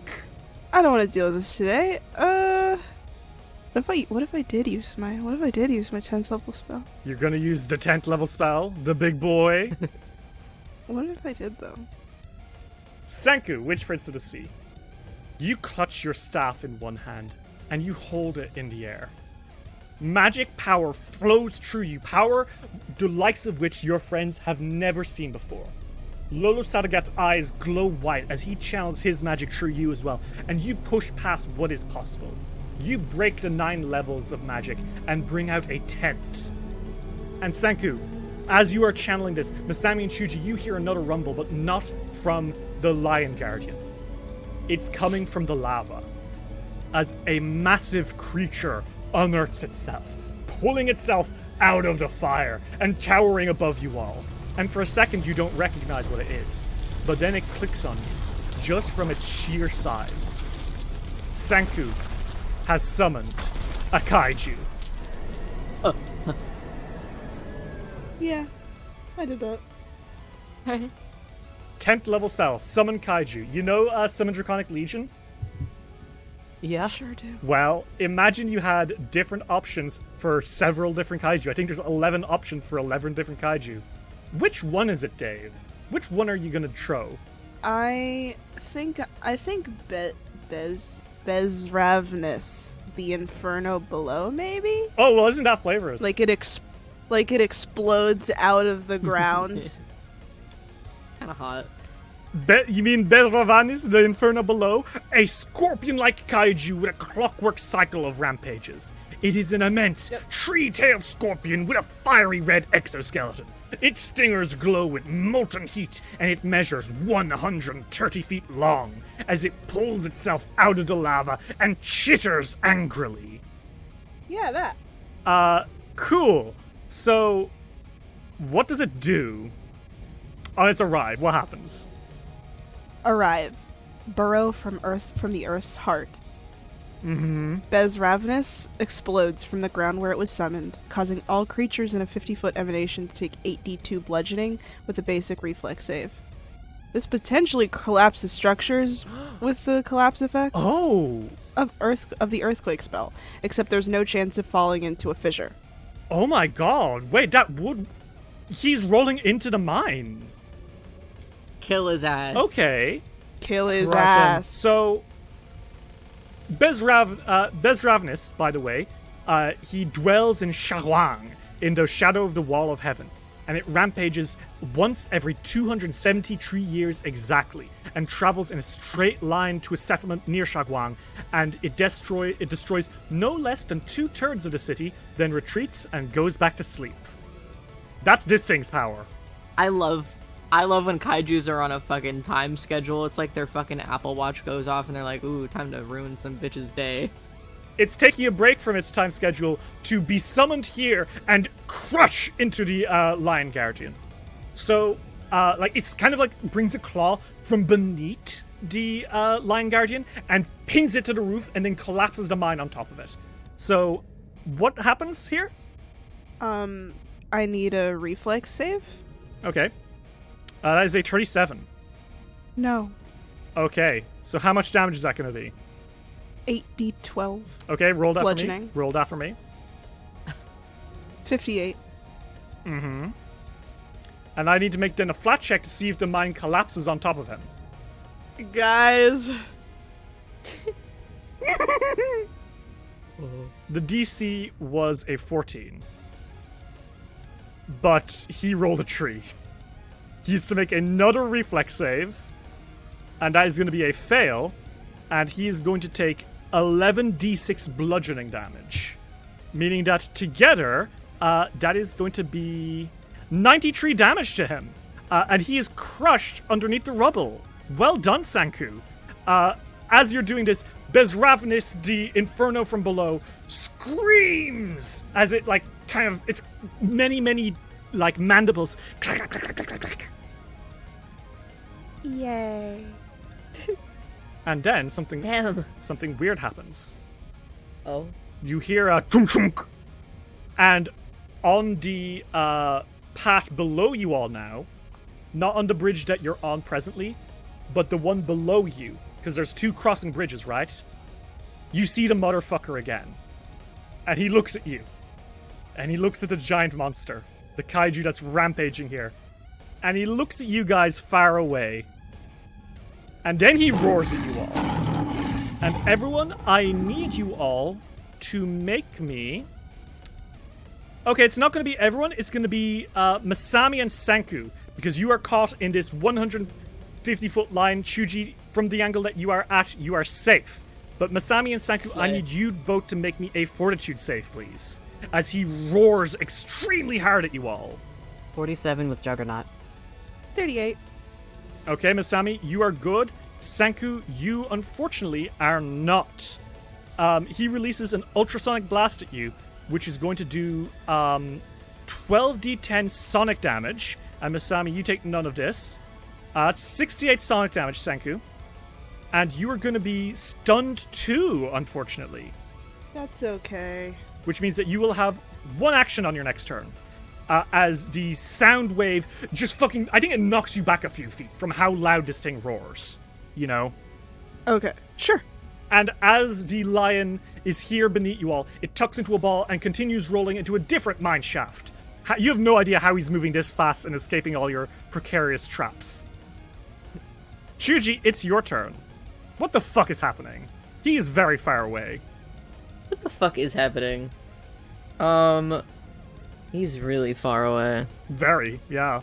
I don't want to deal with this today. What if I did use my 10th level spell? You're gonna use the 10th level spell, the big boy. What if I did though? Sanku, Witch Prince of the Sea. You clutch your staff in one hand, and you hold it in the air. Magic power flows through you, power the likes of which your friends have never seen before. Lolo Sadagat's eyes glow white as he channels his magic through you as well, and you push past what is possible. You break the 9 levels of magic and bring out a 10th. And Sanku, as you are channeling this, Masami and Chuji, you hear another rumble, but not from the Lion Guardian. It's coming from the lava, as a massive creature unearths itself, pulling itself out of the fire and towering above you all. And for a second you don't recognize what it is, but then it clicks on you, just from its sheer size. Sanku has summoned a kaiju. Yeah, I did that. 10th level spell, Summon Kaiju. You know Summon Draconic Legion? Yeah. Sure do. Well, imagine you had different options for several different kaiju. I think there's 11 options for 11 different kaiju. Which one is it, Dave? Which one are you gonna throw? I think Bezravnus, the Inferno below, maybe? Oh, well, isn't that flavorous? Like it explodes out of the ground. Kind of hot. You mean Bezravanis, the Inferno below? A scorpion-like kaiju with a clockwork cycle of rampages. It is an immense, tree-tailed scorpion with a fiery red exoskeleton. Its stingers glow with molten heat, and it measures 130 feet long as it pulls itself out of the lava and chitters angrily. Yeah, that. Cool. So, what does it do? On its arrive, what happens? Arrive. Burrow from the Earth's heart. Mm-hmm. Bez Ravenous explodes from the ground where it was summoned, causing all creatures in a 50-foot emanation to take 8d2 bludgeoning with a basic reflex save. This potentially collapses structures with the collapse effect Oh! of the earthquake spell, except there's no chance of falling into a fissure. Oh my god. Wait, that would... He's rolling into the mine. Kill his ass. Okay. Kill his Right then. ass. So, Bez Ravenous, by the way, he dwells in Shawang, in the shadow of the Wall of Heaven, and it rampages once every 273 years exactly, and travels in a straight line to a settlement near Shawang, and it destroys no less than 2/3 of the city, then retreats and goes back to sleep. That's this thing's power. I love when kaijus are on a fucking time schedule. It's like their fucking Apple Watch goes off and they're like, ooh, time to ruin some bitch's day. It's taking a break from its time schedule to be summoned here and crush into the Lion Guardian. So, it's kind of like brings a claw from beneath the Lion Guardian and pins it to the roof and then collapses the mine on top of it. So, what happens here? I need a reflex save? Okay. That is a 37. No. Okay, so how much damage is that going to be? 8d12. Okay, roll that for me. Bludgeoning. Roll that for me. 58. Mm-hmm. And I need to make then a flat check to see if the mine collapses on top of him. Guys. The DC was a 14. But he rolled a tree. He needs to make another reflex save. And that is going to be a fail. And he is going to take 11d6 bludgeoning damage. Meaning that together, that is going to be 93 damage to him. And he is crushed underneath the rubble. Well done, Sanku. As you're doing this, Bezravenous, the Inferno from below, screams as it, it's many, mandibles. Yay. And then something Damn. weird happens. Oh. You hear a chunk chunk, and on the path below you all now, not on the bridge that you're on presently, but the one below you, because there's two crossing bridges, right? You see the motherfucker again, and he looks at you, and he looks at the giant monster, the kaiju that's rampaging here, and he looks at you guys far away, and then he roars at you all. And everyone, I need you all to make me... Okay, it's not going to be everyone. It's going to be Masami and Sanku, because you are caught in this 150-foot line. Shuji, from the angle that you are at, you are safe. But Masami and Sanku, I need you both to make me a fortitude save, please, as he roars extremely hard at you all. 47 with Juggernaut. 38. Okay, Masami, you are good. Sanku, you unfortunately are not. He releases an ultrasonic blast at you, which is going to do 12d10 sonic damage. And Masami, you take none of this. It's 68 sonic damage, Sanku. And you are going to be stunned too, unfortunately. That's okay. Which means that you will have one action on your next turn. As the sound wave just fucking... I think it knocks you back a few feet from how loud this thing roars. You know? Okay, sure. And as the lion is here beneath you all, it tucks into a ball and continues rolling into a different mine shaft. You have no idea how he's moving this fast and escaping all your precarious traps. Chuji, it's your turn. What the fuck is happening? He is very far away. What the fuck is happening? He's really far away. Very, yeah.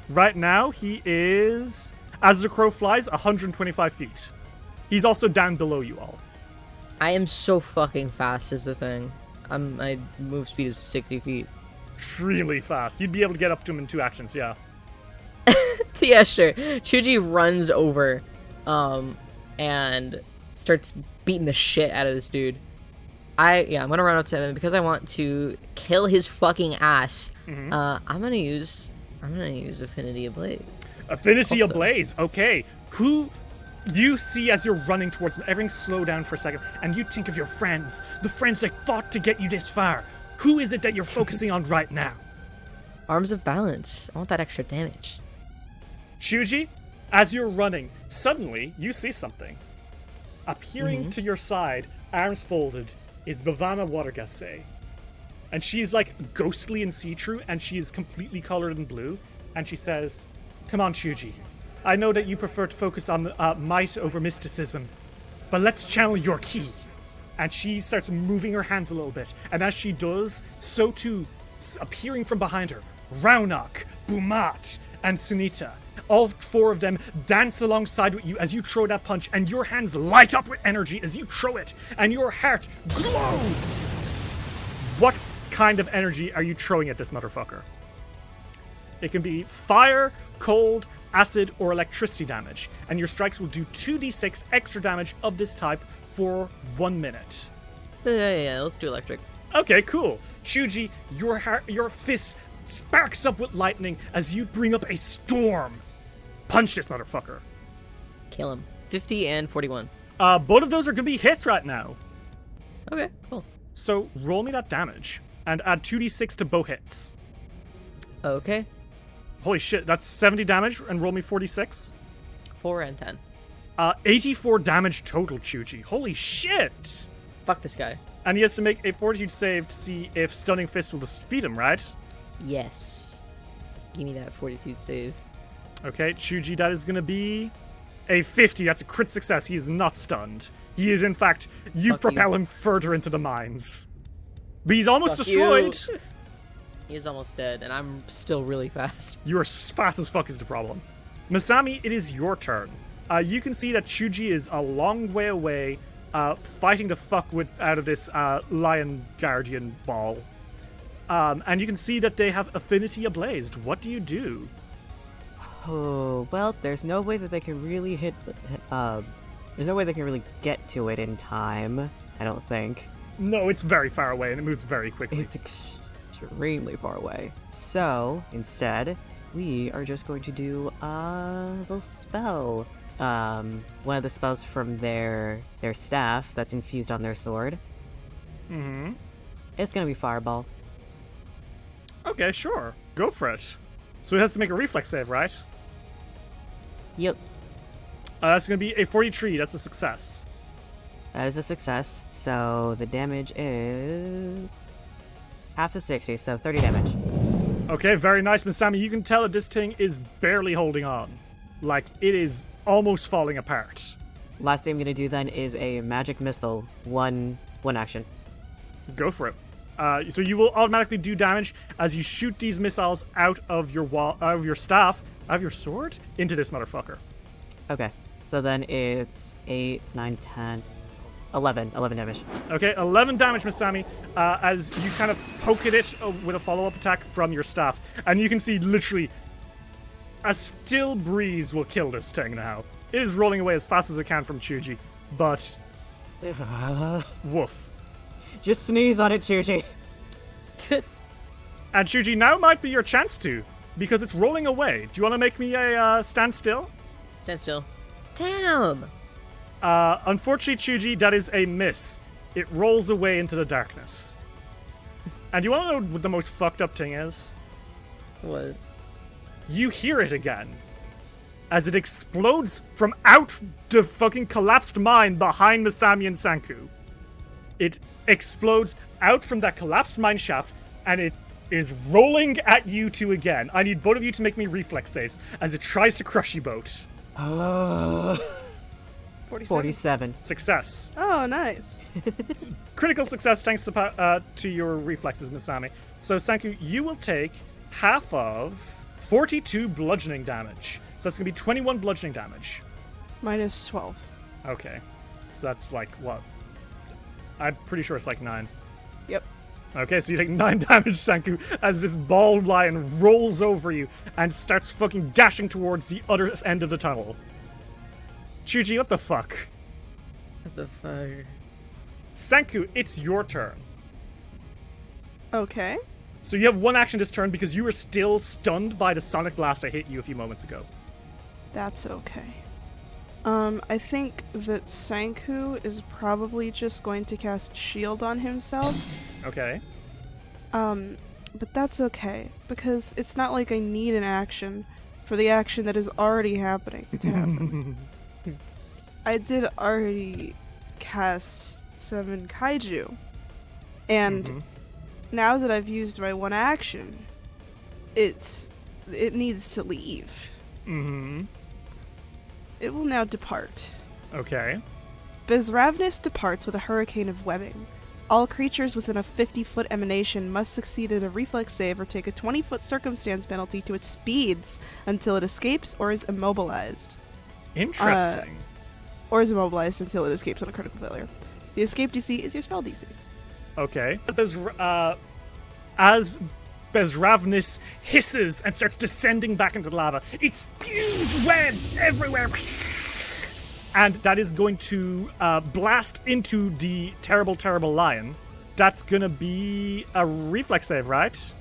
Right now, he is, as the crow flies, 125 feet. He's also down below you all. I am so fucking fast is the thing. My move speed is 60 feet. Really fast. You'd be able to get up to him in 2 actions, yeah. Yeah, sure. Chuji runs over, and starts beating the shit out of this dude. I'm gonna run up to him, and because I want to kill his fucking ass, Mm-hmm. I'm gonna use Affinity Ablaze. Affinity Also- Ablaze. Okay. Who you see as you're running towards them, everything slow down for a second, and you think of your friends, the friends that fought to get you this far. Who is it that you're focusing on right now? Arms of Balance. I want that extra damage. Shuji, as you're running, suddenly you see something. Appearing to your side, arms folded, is Bhavana Watergase. And she's like ghostly and see-through, and she is completely colored in blue. And she says, "Come on, Shuji. I know that you prefer to focus on might over mysticism, but let's channel your ki." And she starts moving her hands a little bit. And as she does, so too, appearing from behind her, Raunak, Bumat, and Sunita. All four of them dance alongside with you as you throw that punch, and your hands light up with energy as you throw it, and your heart glows. What kind of energy are you throwing at this motherfucker? It can be fire, cold, acid, or electricity damage, and your strikes will do 2d6 extra damage of this type for 1 minute. Yeah, let's do electric. Okay, cool. Shuji, your fist sparks up with lightning as you bring up a storm. Punch this motherfucker. Kill him. 50 and 41. Both of those are gonna be hits right now. Okay, cool. So roll me that damage and add 2d6 to both hits. Okay. Holy shit, that's 70 damage and roll me 46. 4 and 10. 84 damage total, Chuchi. Holy shit! Fuck this guy. And he has to make a fortitude save to see if Stunning Fist will defeat him, right? Yes. Give me that fortitude save. Okay, Chuji, that is going to be a 50. That's a crit success. He is not stunned. He is, in fact, you Fuck propel you. him further into the mines. But he's almost Fuck destroyed. you. He is almost dead, and I'm still really fast. You're as fast as fuck is the problem. Masami, it is your turn. You can see that Chuji is a long way away, fighting to fuck out of this Lion Guardian ball. And you can see that they have Affinity Ablazed. What do you do? Oh, well, there's no way that they can really there's no way they can really get to it in time, I don't think. No, it's very far away and it moves very quickly. It's extremely far away. So, instead, we are just going to do a little spell. One of the spells from their staff that's infused on their sword. Mm-hmm. It's gonna be Fireball. Okay, sure. Go for it. So it has to make a reflex save, right? Yep, That's going to be a 43. That's a success. that is a success. So the damage is half of 60, so 30 damage. Okay, very nice, Masami. You can tell that this thing is barely holding on. Like, it is almost falling apart. Last thing I'm gonna do then is a magic missile, one action. Go for it. So you will automatically do damage as you shoot these missiles out of your out of your staff, out of your sword, into this motherfucker. Okay, so then it's 8, 9, 10, 11 damage. Okay, 11 damage, Masami, as you kind of poke at it with a follow-up attack from your staff. And you can see literally a still breeze will kill this thing now. It is rolling away as fast as it can from Chuji, but woof. Just sneeze on it, Chuchi. And Chuji, now might be your chance to, because it's rolling away. Do you want to make me a stand still? Stand still. Damn! Unfortunately, Chuji, that is a miss. It rolls away into the darkness. And you want to know what the most fucked up thing is? What? You hear it again. As it explodes from out the fucking collapsed mine behind Masami and Sanku. It explodes out from that collapsed mine shaft, and it is rolling at you two again. I need both of you to make me reflex saves as it tries to crush you both. 47. Success. Oh, nice. Critical success thanks to your reflexes, Masami. So, Sanku, you will take half of 42 bludgeoning damage. So that's going to be 21 bludgeoning damage. Minus 12. Okay. So that's like, what? I'm pretty sure it's like 9. Yep. Okay, so you take 9 damage, Sanku, as this bald lion rolls over you and starts fucking dashing towards the other end of the tunnel. Chuji, what the fuck? What the fuck? Senku, it's your turn. Okay. So you have one action this turn because you were still stunned by the sonic blast that hit you a few moments ago. That's okay. I think that Senku is probably just going to cast Shield on himself. Okay. But that's okay, because it's not like I need an action for the action that is already happening to happen. I did already cast Summon Kaiju, and now that I've used my one action, it needs to leave. Mm-hmm. It will now depart. Okay. Bezravnus departs with a hurricane of webbing. All creatures within a 50-foot emanation must succeed at a reflex save or take a 20-foot circumstance penalty to its speeds until it escapes or is immobilized. Interesting. Or is immobilized until it escapes on a critical failure. The escape DC is your spell DC. Okay. As Bezravnus hisses and starts descending back into the lava, it spews webs everywhere. And that is going to blast into the terrible lion. That's going to be a reflex save, right?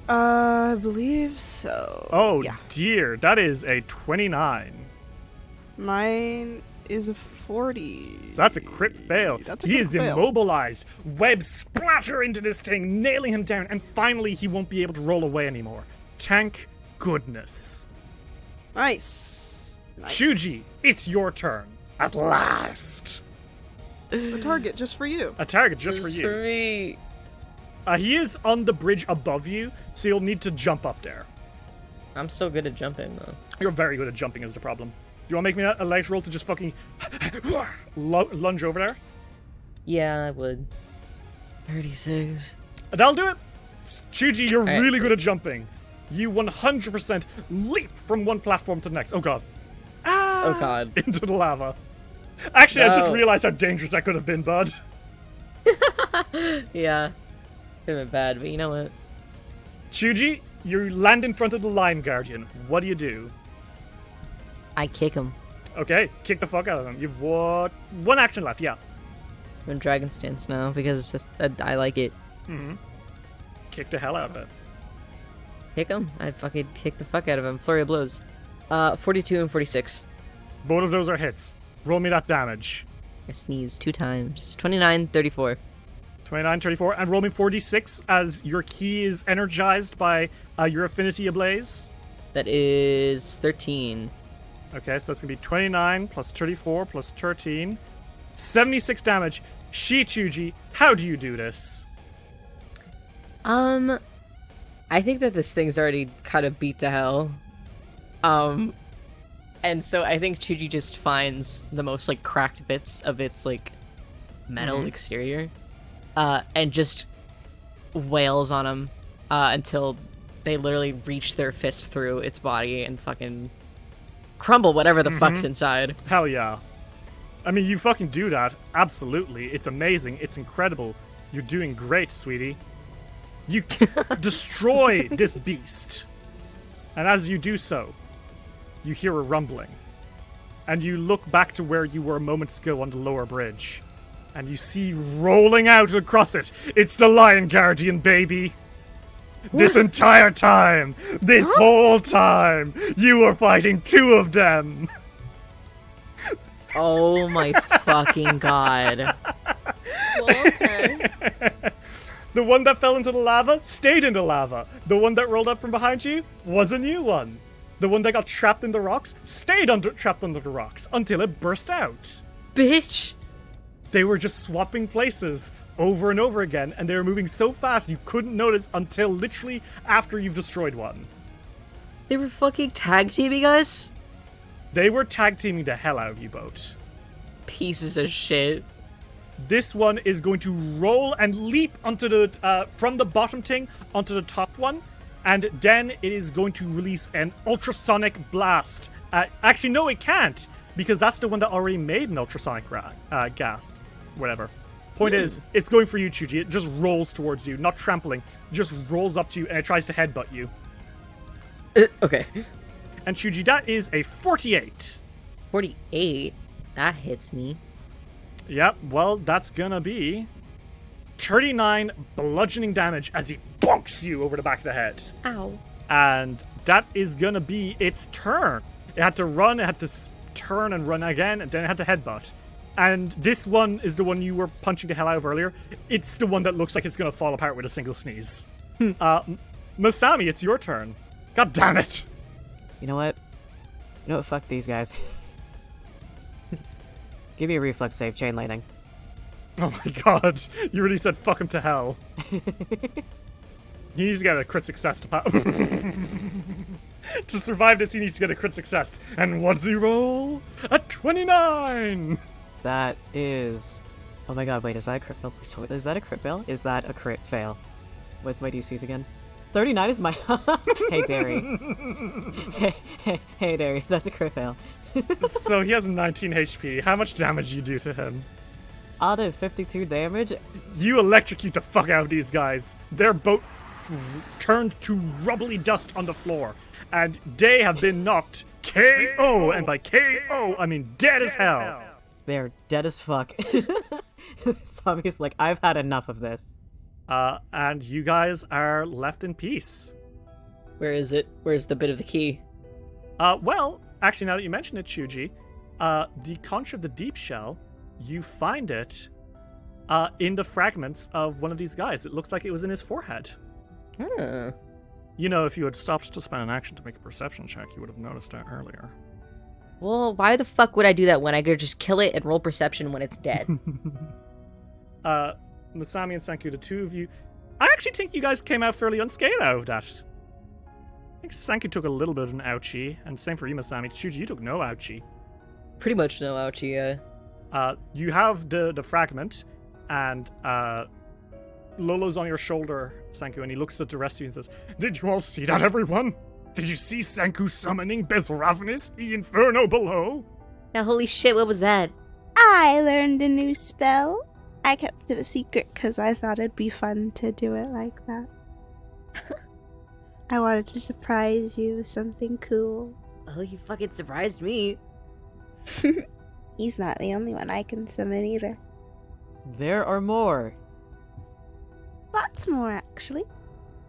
I believe so. Oh, yeah. dear. That is a 29. Mine is a 40. So that's a crit fail. He is immobilized. Webs splatter into this thing, nailing him down, and finally he won't be able to roll away anymore. Thank goodness. Nice. Shuji, it's your turn. At last. A target just for you. A target just for you. For me. He is on the bridge above you, so you'll need to jump up there. I'm so good at jumping, though. You're very good at jumping is the problem. Do you want to make me a light roll to just fucking lunge over there? Yeah, I would. 36. That'll do it. Shuji, you're Alright, really so- good at jumping. You 100% leap from one platform to the next. Oh god. Oh god. Into the lava. Actually, I just No. realized how dangerous that could have been, bud. Yeah. Could have been bad, but you know what? Shuji, you land in front of the Lion Guardian. What do? I kick him. Okay, kick the fuck out of him. You've one action left, yeah. I'm in Dragon Stance now because I like it. Kick the hell out of it. Kick him. I fucking kick the fuck out of him. Flurry of blows. 42 and 46. Both of those are hits. Roll me that damage. I sneezed 2 times. 29, 34. 29, 34, and roll me 46 as your key is energized by your affinity ablaze. That is 13. Okay, so that's going to be 29 plus 34 plus 13. 76 damage. Shichuji, how do you do this? I think that this thing's already kind of beat to hell. And so I think Chuji just finds the most, like, cracked bits of its, like, metal exterior, and just wails on them, until they literally reach their fist through its body and fucking crumble whatever the fuck's inside. Hell yeah. I mean, you fucking do that. Absolutely. It's amazing. It's incredible. You're doing great, sweetie. You destroy this beast. And as you do so, you hear a rumbling. And you look back to where you were moments ago on the lower bridge. And you see rolling out across it, it's the Lion Guardian, baby. This entire time, this whole time, you were fighting 2 of them. Oh my fucking god. Well, okay. The one that fell into the lava stayed in the lava. The one that rolled up from behind you was a new one. The one that got trapped in the rocks stayed trapped under the rocks until it burst out. Bitch! They were just swapping places over and over again, and they were moving so fast you couldn't notice until literally after you've destroyed one. They were fucking tag teaming us? They were tag teaming the hell out of you both. Pieces of shit. This one is going to roll and leap onto the from the bottom thing onto the top one, and then it is going to release an ultrasonic blast. Actually, no, it can't, because that's the one that already made an ultrasonic gasp. Whatever. Point is, it's going for you, Chuji. It just rolls towards you, not trampling. It just rolls up to you, and it tries to headbutt you. Okay. And Chuji, that is a 48. 48? That hits me. Yep, well, that's gonna be 39 bludgeoning damage as he bonks you over the back of the head. Ow. And that is gonna be its turn. It had to run, it had to turn and run again, and then it had to headbutt. And this one is the one you were punching the hell out of earlier. It's the one that looks like it's gonna fall apart with a single sneeze. Masami, it's your turn. God damn it. You know what? Fuck these guys. Give me a reflex save, chain lightning. Oh my god, you really said fuck him to hell. He needs to get a crit success to to survive this, he needs to get a crit success. And what's he roll? A 29! That is... Oh my god, wait, is that a crit fail? Is that a crit fail? Is that a crit fail? What's my DCs again? 39 is my... Hey, Derry. Hey, Derry, that's a crit fail. So he has 19 HP. How much damage you do to him? Out of 52 damage? You electrocute the fuck out of these guys. Their boat turned to rubbly dust on the floor. And they have been knocked KO. And by KO, I mean dead as hell. They're dead as fuck. Sami's like, I've had enough of this. And you guys are left in peace. Where is it? Where's the bit of the key? Well, actually, now that you mention it, Chuji, the Conch of the Deep Shell, you find it in the fragments of one of these guys. It looks like it was in his forehead. Hmm. You know, if you had stopped to spend an action to make a perception check, you would have noticed that earlier. Well, why the fuck would I do that when I could just kill it and roll perception when it's dead? Masami and Sanku, the two of you, I actually think you guys came out fairly unscathed out of that. I think Sanku took a little bit of an ouchie, and same for you, Masami. Chuji, you took no ouchie. Pretty much no ouchie, yeah. You have the fragment, and Lolo's on your shoulder, Sanku, and he looks at the rest of you and says, "Did you all see that, everyone? Did you see Sanku summoning Bezravenus, the Inferno below?" Now, holy shit, what was that? I learned a new spell. I kept it a secret because I thought it'd be fun to do it like that. I wanted to surprise you with something cool. Oh, you fucking surprised me. He's not the only one I can summon either. There are more. Lots more, actually.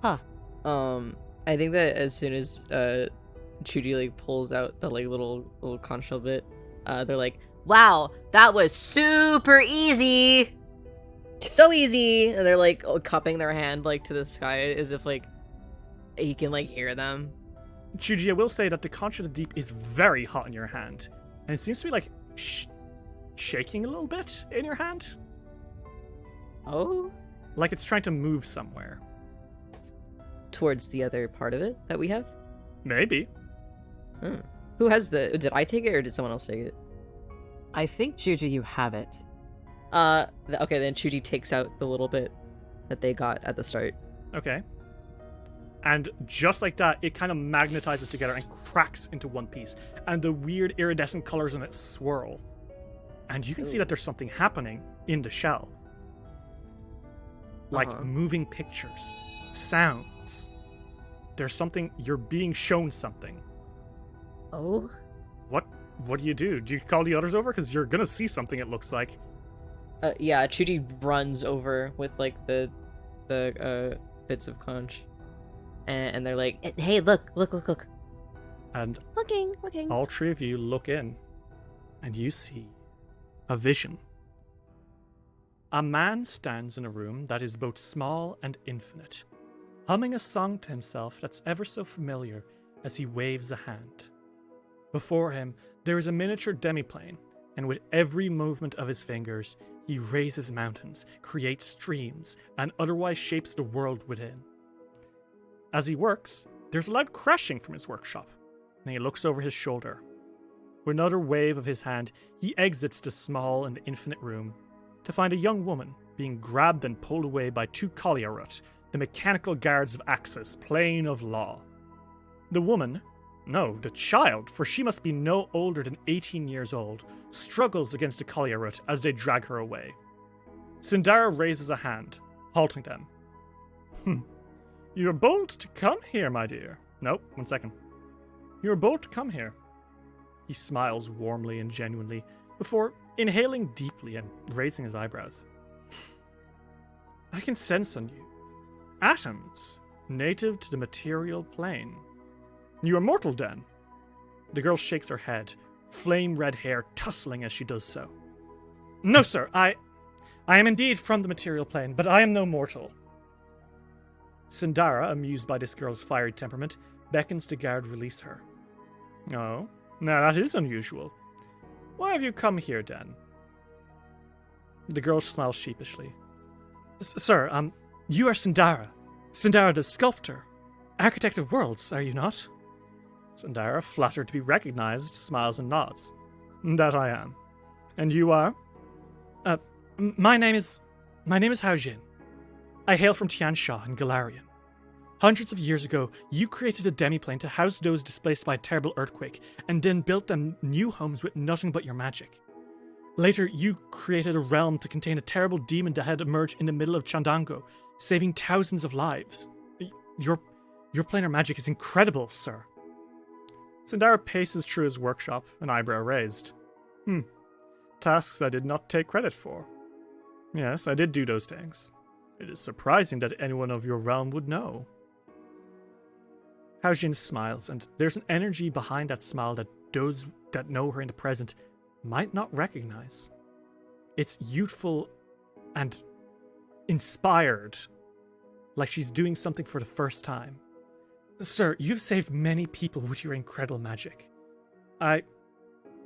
Huh. I think that as soon as Chuji like pulls out the like little conch shell bit, they're like, "Wow, that was super easy, so easy." And they're like cupping their hand like to the sky as if like he can like hear them. Chuji, I will say that the Conch of the Deep is very hot in your hand, and it seems to be like shaking a little bit in your hand, Oh, like it's trying to move somewhere. towards the other part of it that we have. Maybe. Who has the? Did I take it or did someone else take it? I think, Juju, you have it. Okay, then Chuji takes out the little bit that they got at the start. Okay. And just like that, it kind of magnetizes together and cracks into one piece. And the weird iridescent colors in it swirl. And you can see that there's something happening in the shell. Like moving pictures, sounds. There's something, you're being shown something. Oh? What do you do? Do you call the others over? Because you're gonna see something, it looks like. Yeah, Chuji runs over with like the bits of conch. And they're like, "Hey, look. And Looking. all three of you look in, and you see a vision. A man stands in a room that is both small and infinite, humming a song to himself that's ever so familiar as he waves a hand. Before him, there is a miniature demiplane, and with every movement of his fingers, he raises mountains, creates streams, and otherwise shapes the world within. As he works, there's a loud crashing from his workshop, and he looks over his shoulder. With another wave of his hand, he exits the small and infinite room to find a young woman being grabbed and pulled away by two Colliarut, the mechanical guards of Axis, plane of law. The woman, no, the child, for she must be no older than 18 years old, struggles against the Colliarut as they drag her away. Syndara raises a hand, halting them. "You're bold to come here, my dear." "Nope, 1 second. "You're bold to come here." He smiles warmly and genuinely, before inhaling deeply and raising his eyebrows. I can sense on you atoms native to the material plane. You are mortal, then? The girl shakes her head, flame red hair tussling as she does so. No, sir, I am indeed from the material plane, but I am no mortal. Syndara, amused by this girl's fiery temperament, beckons the guard release her. Oh, now that is unusual. Why have you come here, then? The girl smiles sheepishly. Sir, you are Syndara. Syndara the sculptor. Architect of worlds, are you not? Syndara, flattered to be recognized, smiles and nods. That I am. And you are? My name is Haojin. I hail from Tiansha in Galarian. Hundreds of years ago, you created a demiplane to house those displaced by a terrible earthquake, and then built them new homes with nothing but your magic. Later, you created a realm to contain a terrible demon that had emerged in the middle of Chandango, saving thousands of lives. Your planar magic is incredible, sir. Syndara paces through his workshop, an eyebrow raised. Tasks I did not take credit for. Yes, I did do those things. It is surprising that anyone of your realm would know. Haojin smiles, and there's an energy behind that smile that those that know her in the present might not recognize. It's youthful and inspired, like she's doing something for the first time. Sir, you've saved many people with your incredible magic. I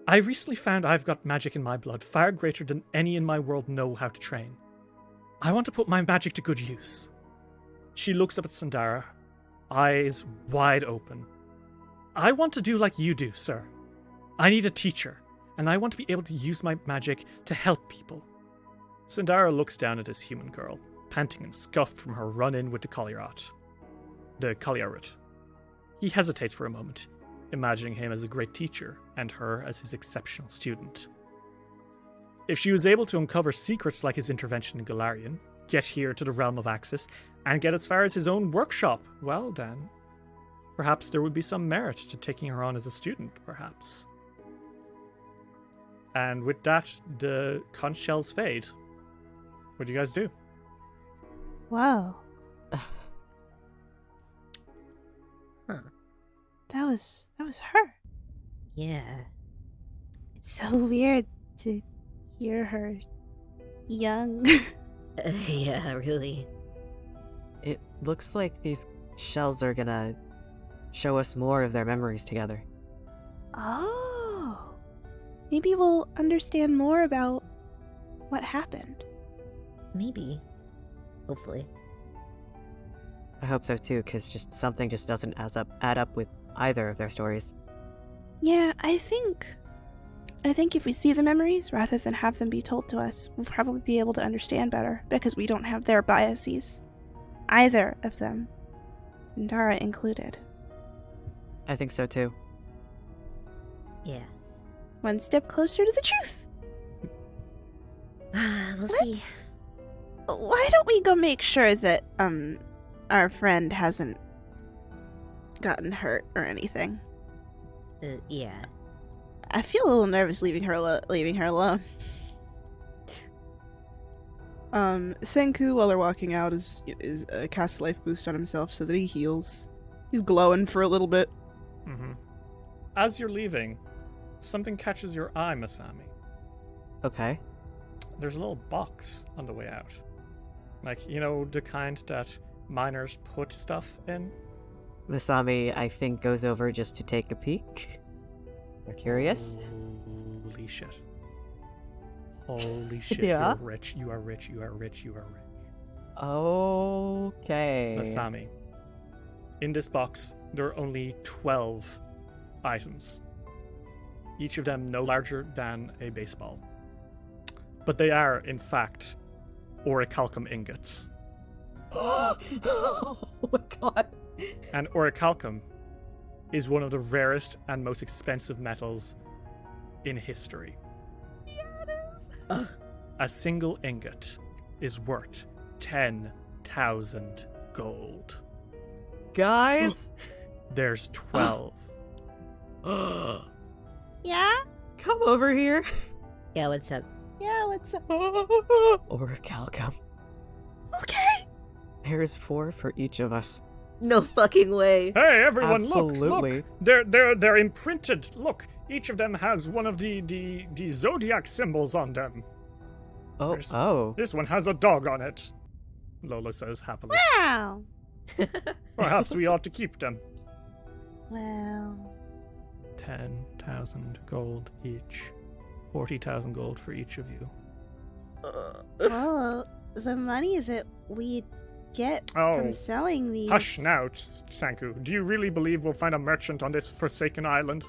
recently found I've got magic in my blood far greater than any in my world know how to train. I want to put my magic to good use. She looks up at Syndara, eyes wide open. I want to do like you do, sir. I need a teacher, and I want to be able to use my magic to help people. Syndara looks down at this human girl, panting and scuffed from her run-in with the Colliarot. He hesitates for a moment, imagining him as a great teacher and her as his exceptional student. If she was able to uncover secrets like his intervention in Galarian, get here to the realm of Axis, and get as far as his own workshop, well then, perhaps there would be some merit to taking her on as a student, perhaps. And with that, the conch shells fade. What do you guys do? Wow. Huh. That was her. Yeah. It's so weird to hear her young. Yeah, really. It looks like these shells are gonna show us more of their memories together. Oh. Maybe we'll understand more about what happened. Maybe. Hopefully. I hope so too, because something just doesn't add up with either of their stories. Yeah, I think if we see the memories rather than have them be told to us, we'll probably be able to understand better because we don't have their biases. Either of them. Syndara included. I think so too. Yeah. One step closer to the truth. We'll see. Why don't we go make sure that our friend hasn't gotten hurt or anything? Yeah. I feel a little nervous leaving her alone. Senku, while they're walking out, is casts life boost on himself so that he heals. He's glowing for a little bit. Mm-hmm. As you're leaving, something catches your eye, Masami. Okay. There's a little box on the way out. Like, you know, the kind that miners put stuff in? Masami, I think, goes over just to take a peek. You're curious? Holy shit. Holy shit. Yeah? You're rich. You are rich. You are rich. You are rich. Okay. Masami. In this box, there are only 12 items. Each of them no larger than a baseball. But they are, in fact, orichalcum ingots. Oh my god. And orichalcum is one of the rarest and most expensive metals in history. Yeah, it is. A single ingot is worth 10,000 gold. Guys, There's 12. Yeah? come over here. Yeah, what's up? Yeah, what's up? Orichalcum. Okay. There's 4 for each of us. No fucking way. Hey, everyone, Absolutely. look! They're imprinted. Look, each of them has one of the zodiac symbols on them. Oh. This one has a dog on it. Lola says happily. Wow. Perhaps we ought to keep them. Well, 10,000 gold each. 40,000 gold for each of you. well, the money that we get from selling these. Hush now, Sanku. Do you really believe we'll find a merchant on this forsaken island?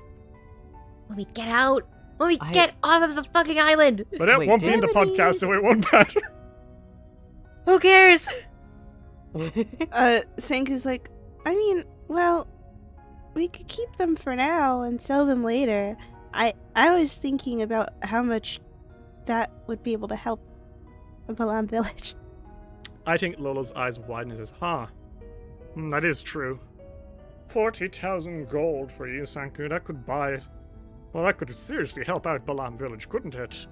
When we get out. When we get off of the fucking island. But it won't be in the podcast, so it won't matter. Who cares? Sanku's like, I mean, well, we could keep them for now and sell them later. I was thinking about how much that would be able to help Balam Village. I think Lolo's eyes widen and says, that is true. 40,000 gold for you, Sanku. That could buy... Well, that could seriously help out Balam Village, couldn't it?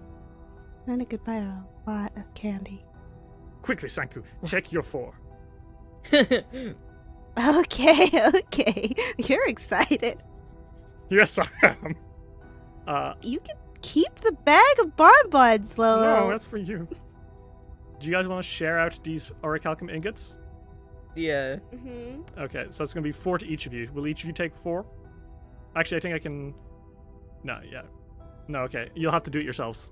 And it could buy a lot of candy. Quickly, Sanku, check your 4. Okay. You're excited. Yes, I am. You can keep the bag of bonbons, Lolo. No, that's for you. Do you guys want to share out these orichalcum ingots? Yeah. Mm-hmm. Okay, so that's going to be 4 to each of you. Will each of you take 4? Actually, I think I can... No, yeah. No, okay. You'll have to do it yourselves.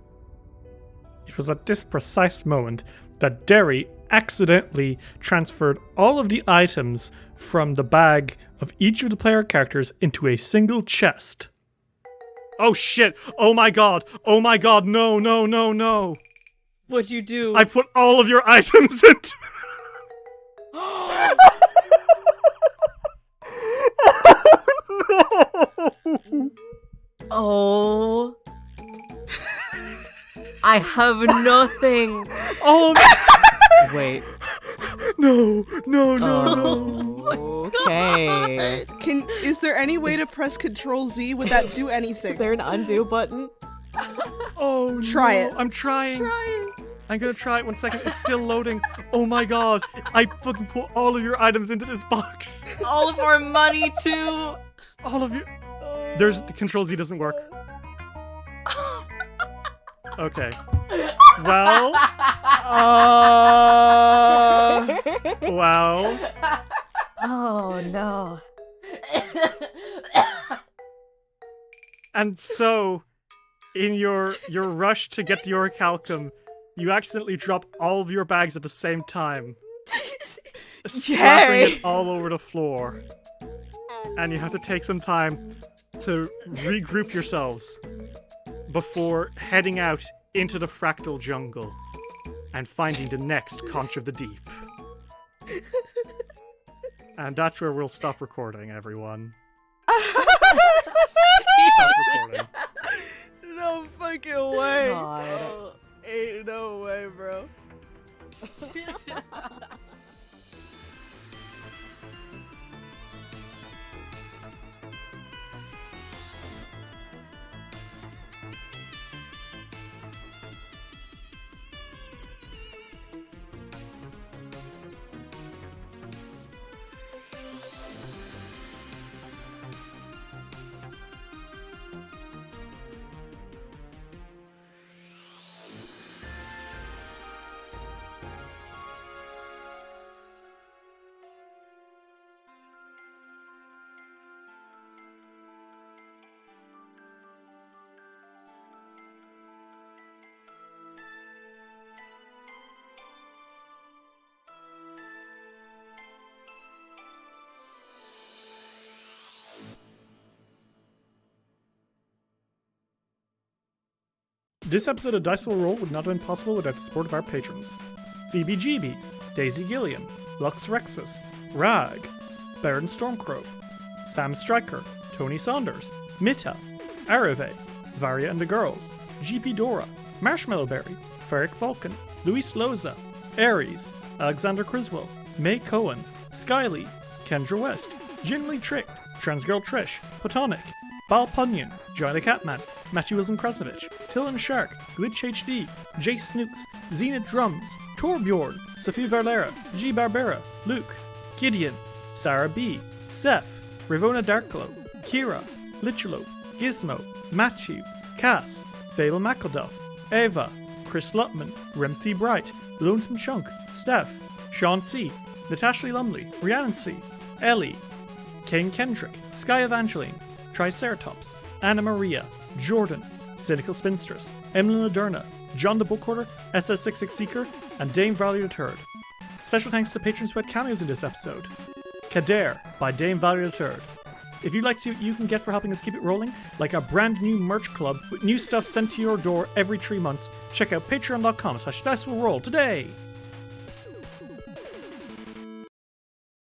It was at this precise moment that Derry accidentally transferred all of the items from the bag of each of the player characters into a single chest. Oh shit! Oh my god! No! What'd you do? I put all of your items into... No! Oh. I have nothing. Oh, Wait. no. Okay. Is there any way to press Control Z? Would that do anything? Is there an undo button? Oh, Try it. I'm trying. I'm gonna try it 1 second. It's still loading. Oh my god. I fucking put all of your items into this box. All of our money, too. All of you. There's Control Z doesn't work. Okay. Well. Well. Oh no. And so, in your rush to get the orichalcum, you accidentally drop all of your bags at the same time, splattering it all over the floor. And you have to take some time to regroup yourselves before heading out into the fractal jungle and finding the next Conch of the Deep. And that's where we'll stop recording, everyone. Stop recording. No fucking way. God. Ain't no way, bro. This episode of Dice Will Roll would not have been possible without the support of our patrons. Phoebe Jeebies, Daisy Gilliam, Lux Rexus, Rag, Baron Stormcrow, Sam Stryker, Tony Saunders, Mita, Arave, Varia and the Girls, GP Dora, Marshmallowberry, Ferric Vulcan, Luis Loza, Aries, Alexander Criswell, May Cohen, Skylee, Kendra West, Jinly Trick, Transgirl Trish, Platonic, Bal Punyon, Joanna Catman, Matthew Wilson Krasovich, Tillen Shark, Glitch HD, Jace Snooks, Zenith Drums, Torbjorn, Sophie Valera, G Barbera, Luke, Gideon, Sarah B, Seth, Ravona Darkglow, Kira, Lichelo, Gizmo, Matthew, Cass, Fable McElduff, Eva, Chris Lutman, Remty Bright, Lonesome Chunk, Steph, Sean C, Natasha Lumley, Rhiannon C, Ellie, Kane Kendrick, Sky Evangeline, Triceratops, Anna Maria, Jordan, Cynical Spinstress, Emily Laderna, John the Book Hoarder, SS66 Seeker, and Dame Valley the Third. Special thanks to patrons who had cameos in this episode. Kader by Dame Valley the Third. If you'd like to see what you can get for helping us keep it rolling, like our brand new merch club with new stuff sent to your door every 3 months, check out patreon.com/DiceWillRoll today!